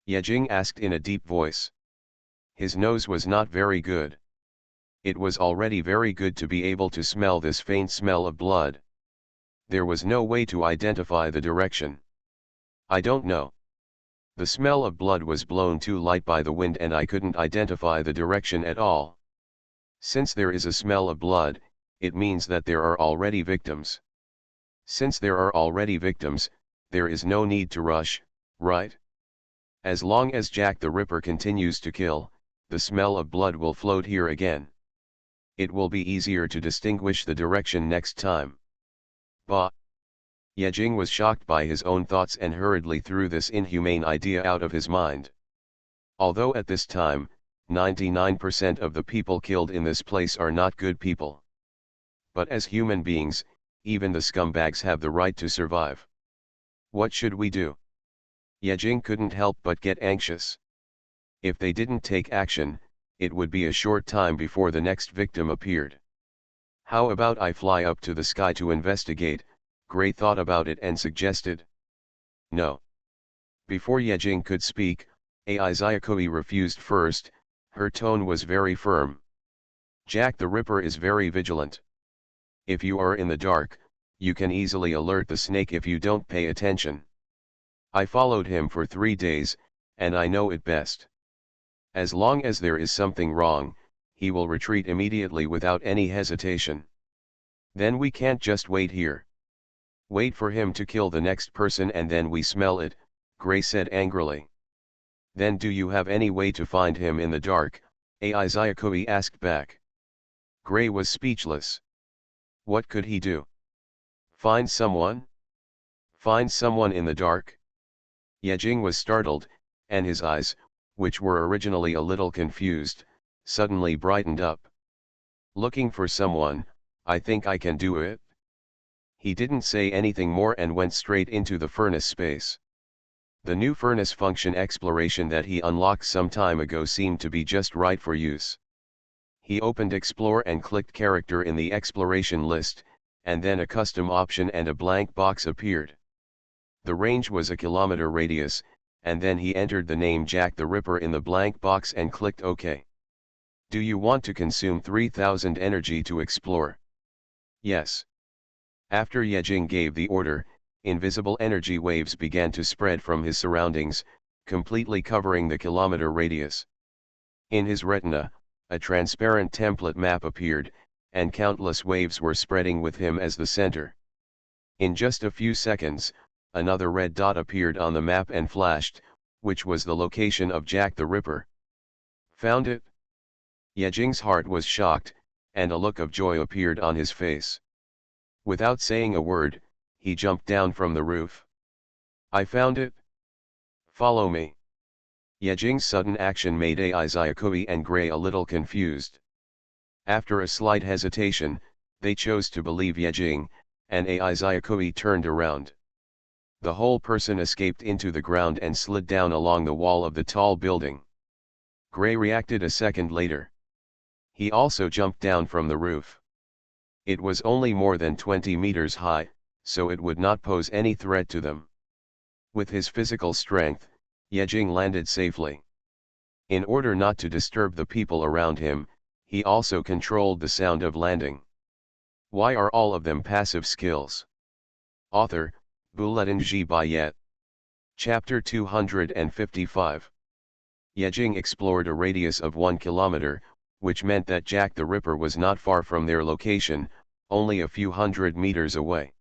A: Yejing asked in a deep voice. His nose was not very good. It was already very good to be able to smell this faint smell of blood. There was no way to identify the direction. I don't know. The smell of blood was blown too light by the wind and I couldn't identify the direction at all. Since there is a smell of blood, it means that there are already victims. Since there are already victims, there is no need to rush, right? As long as Jack the Ripper continues to kill, the smell of blood will float here again. It will be easier to distinguish the direction next time. Bah! Yejing was shocked by his own thoughts and hurriedly threw this inhumane idea out of his mind. Although at this time, 99% of the people killed in this place are not good people. But as human beings, even the scumbags have the right to survive. What should we do? Yejing couldn't help but get anxious. If they didn't take action, it would be a short time before the next victim appeared. How about I fly up to the sky to investigate? Gray thought about it and suggested. No. Before Yejing could speak, AI Zyakoi refused first. Her tone was very firm. Jack the Ripper is very vigilant. If you are in the dark, you can easily alert the snake if you don't pay attention. I followed him for 3 days, and I know it best. As long as there is something wrong, he will retreat immediately without any hesitation. Then we can't just wait here. Wait for him to kill the next person and then we smell it, Gray said angrily. Then do you have any way to find him in the dark? AI Zyakoi asked back. Gray was speechless. What could he do? Find someone? Find someone in the dark? Yejing was startled, and his eyes, which were originally a little confused, suddenly brightened up. Looking for someone, I think I can do it. He didn't say anything more and went straight into the furnace space. The new furnace function exploration that he unlocked some time ago seemed to be just right for use. He opened Explore and clicked Character in the exploration list, and then a custom option and a blank box appeared. The range was a kilometer radius, and then he entered the name Jack the Ripper in the blank box and clicked OK. Do you want to consume 3000 energy to explore? Yes. After Yejing gave the order, invisible energy waves began to spread from his surroundings, completely covering the kilometer radius. In his retina, a transparent template map appeared, and countless waves were spreading with him as the center. In just a few seconds, another red dot appeared on the map and flashed, which was the location of Jack the Ripper. Found it? Yejing's heart was shocked, and a look of joy appeared on his face. Without saying a word, he jumped down from the roof. I found it. Follow me. Yejing's sudden action made Ai Zyakui and Gray a little confused. After a slight hesitation, they chose to believe Yejing, and Ai Zyakui turned around. The whole person escaped into the ground and slid down along the wall of the tall building. Gray reacted a second later. He also jumped down from the roof. It was only more than 20 meters high, so it would not pose any threat to them. With his physical strength, Yejing landed safely. In order not to disturb the people around him, he also controlled the sound of landing. Why are all of them passive skills? Author, Bulletin G. Bayet. Chapter 255. Yejing explored a radius of 1 kilometer, which meant that Jack the Ripper was not far from their location, only a few hundred meters away.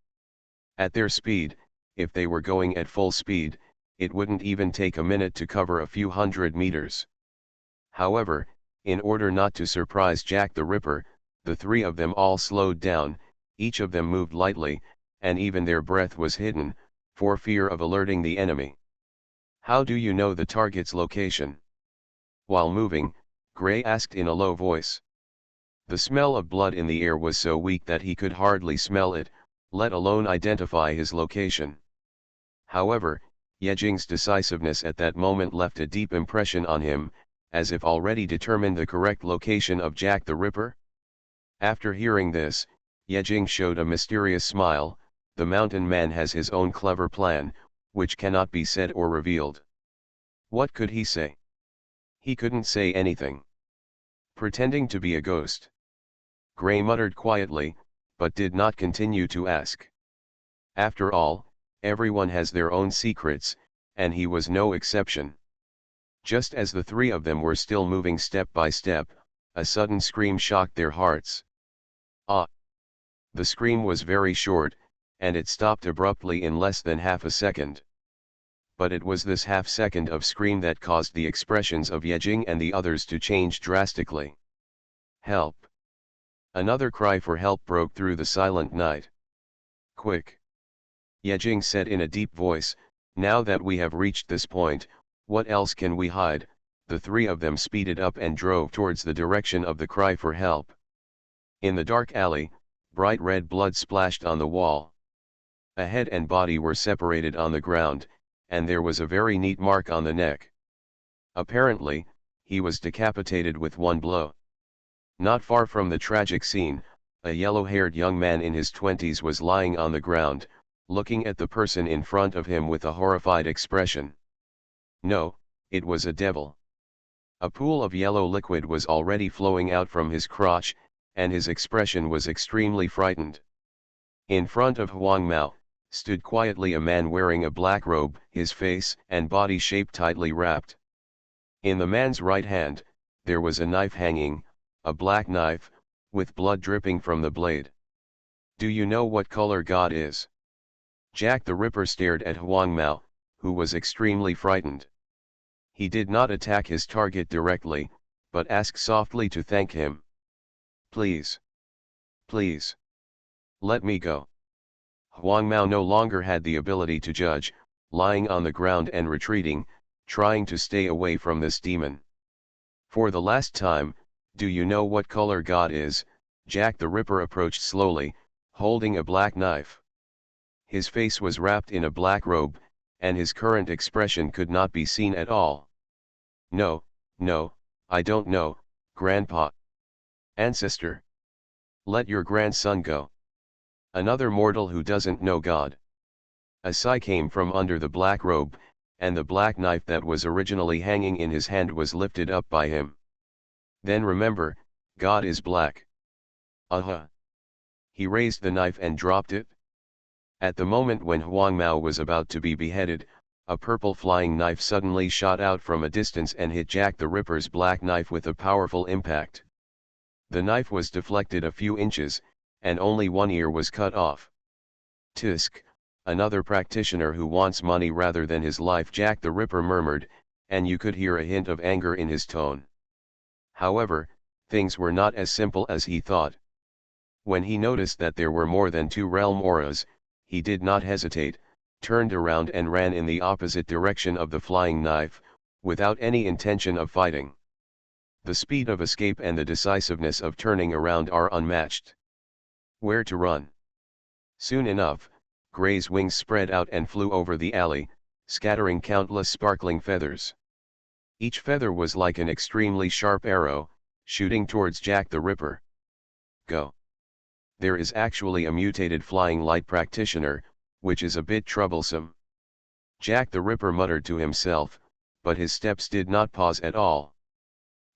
A: At their speed, if they were going at full speed, it wouldn't even take a minute to cover a few hundred meters. However, in order not to surprise Jack the Ripper, the three of them all slowed down, each of them moved lightly, and even their breath was hidden, for fear of alerting the enemy. How do you know the target's location? While moving, Gray asked in a low voice. The smell of blood in the air was so weak that he could hardly smell it, let alone identify his location. However, Yejing's decisiveness at that moment left a deep impression on him, as if already determined the correct location of Jack the Ripper. After hearing this, Yejing showed a mysterious smile. The mountain man has his own clever plan, which cannot be said or revealed. What could he say? He couldn't say anything. Pretending to be a ghost. Gray muttered quietly, but did not continue to ask. After all, everyone has their own secrets, and he was no exception. Just as the three of them were still moving step by step, a sudden scream shocked their hearts. Ah! The scream was very short, and it stopped abruptly in less than half a second. But it was this half second of scream that caused the expressions of Yejing and the others to change drastically. Help! Another cry for help broke through the silent night. Quick! Yejing said in a deep voice, now that we have reached this point, what else can we hide? The three of them speeded up and drove towards the direction of the cry for help. In the dark alley, bright red blood splashed on the wall. A head and body were separated on the ground, and there was a very neat mark on the neck. Apparently, he was decapitated with one blow. Not far from the tragic scene, a yellow-haired young man in his 20s was lying on the ground, looking at the person in front of him with a horrified expression. No, it was a devil. A pool of yellow liquid was already flowing out from his crotch, and his expression was extremely frightened. In front of Huang Mao, stood quietly a man wearing a black robe, his face and body shape tightly wrapped. In the man's right hand, there was a knife hanging, a black knife, with blood dripping from the blade. Do you know what color God is? Jack the Ripper stared at Huang Mao, who was extremely frightened. He did not attack his target directly, but asked softly to thank him. Please. Please. Let me go. Huang Mao no longer had the ability to judge, lying on the ground and retreating, trying to stay away from this demon. For the last time, do you know what color God is? Jack the Ripper approached slowly, holding a black knife. His face was wrapped in a black robe, and his current expression could not be seen at all. "No, no, I don't know, Grandpa. Ancestor. Let your grandson go. Another mortal who doesn't know God." A sigh came from under the black robe, and the black knife that was originally hanging in his hand was lifted up by him. "Then remember, God is black." "Uh-huh." He raised the knife and dropped it. At the moment when Huang Mao was about to be beheaded, a purple flying knife suddenly shot out from a distance and hit Jack the Ripper's black knife with a powerful impact. The knife was deflected a few inches, and only one ear was cut off. "Tisk, another practitioner who wants money rather than his life," Jack the Ripper murmured, and you could hear a hint of anger in his tone. However, things were not as simple as he thought. When he noticed that there were more than 2 realm auras, he did not hesitate, turned around and ran in the opposite direction of the flying knife, without any intention of fighting. The speed of escape and the decisiveness of turning around are unmatched. Where to run? Soon enough, Gray's wings spread out and flew over the alley, scattering countless sparkling feathers. Each feather was like an extremely sharp arrow, shooting towards Jack the Ripper. "Go." There is actually a mutated flying light practitioner, which is a bit troublesome. Jack the Ripper muttered to himself, but his steps did not pause at all.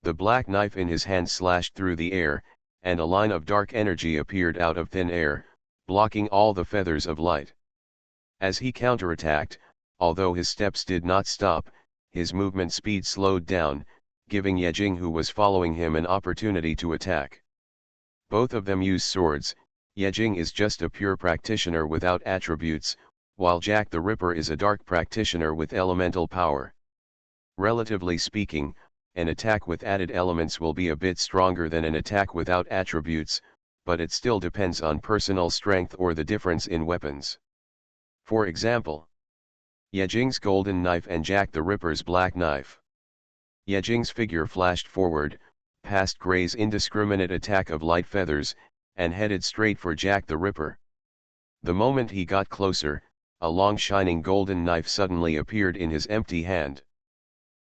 A: The black knife in his hand slashed through the air, and a line of dark energy appeared out of thin air, blocking all the feathers of light. As he counterattacked, although his steps did not stop, his movement speed slowed down, giving Yejing, who was following him, an opportunity to attack. Both of them use swords. Yejing is just a pure practitioner without attributes, while Jack the Ripper is a dark practitioner with elemental power. Relatively speaking, an attack with added elements will be a bit stronger than an attack without attributes, but it still depends on personal strength or the difference in weapons. For example, Yejing's golden knife and Jack the Ripper's black knife. Yejing's figure flashed forward, past Gray's indiscriminate attack of light feathers, and headed straight for Jack the Ripper. The moment he got closer, a long shining golden knife suddenly appeared in his empty hand.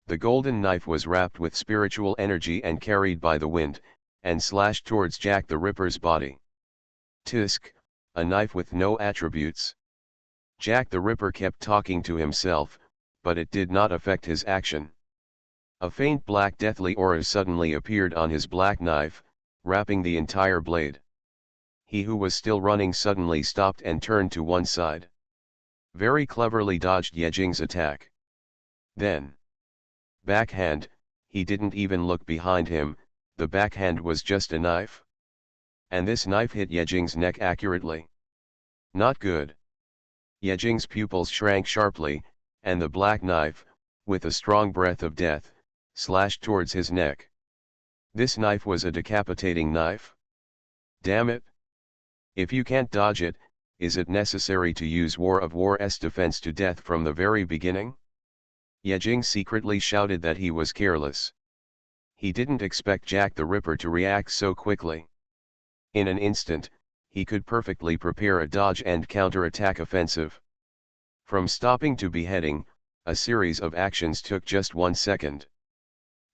A: The golden knife was wrapped with spiritual energy and carried by the wind, and slashed towards Jack the Ripper's body. "Tisk, a knife with no attributes." Jack the Ripper kept talking to himself, but it did not affect his action. A faint black deathly aura suddenly appeared on his black knife, wrapping the entire blade. He who was still running suddenly stopped and turned to one side. Very cleverly dodged Yejing's attack. Then, backhand, he didn't even look behind him, the backhand was just a knife. And this knife hit Yejing's neck accurately. Not good. Yejing's pupils shrank sharply, and the black knife, with a strong breath of death, slashed towards his neck. This knife was a decapitating knife. Damn it! If you can't dodge it, is it necessary to use War of War's defense to death from the very beginning? Yejing secretly shouted that he was careless. He didn't expect Jack the Ripper to react so quickly. In an instant, he could perfectly prepare a dodge and counter-attack offensive. From stopping to beheading, a series of actions took just 1 second.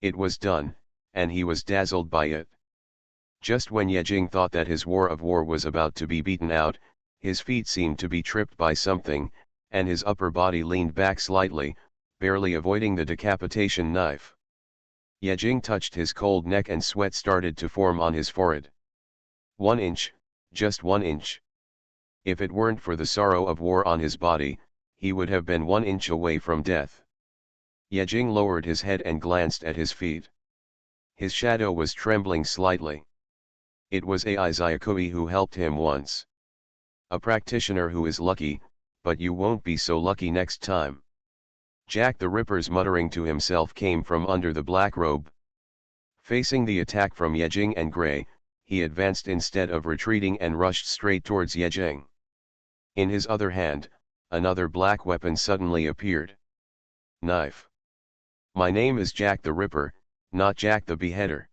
A: It was done, and he was dazzled by it. Just when Yejing thought that his War of War was about to be beaten out, his feet seemed to be tripped by something, and his upper body leaned back slightly, barely avoiding the decapitation knife. Yejing touched his cold neck and sweat started to form on his forehead. 1 inch, just 1 inch. If it weren't for the sorrow of war on his body, he would have been 1 inch away from death. Yejing lowered his head and glanced at his feet. His shadow was trembling slightly. It was Aizayakui who helped him once. A practitioner who is lucky, but you won't be so lucky next time. Jack the Ripper's muttering to himself came from under the black robe. Facing the attack from Yejing and Gray, he advanced instead of retreating and rushed straight towards Yejing. In his other hand, another black weapon suddenly appeared. Knife. My name is Jack the Ripper, not Jack the Beheader.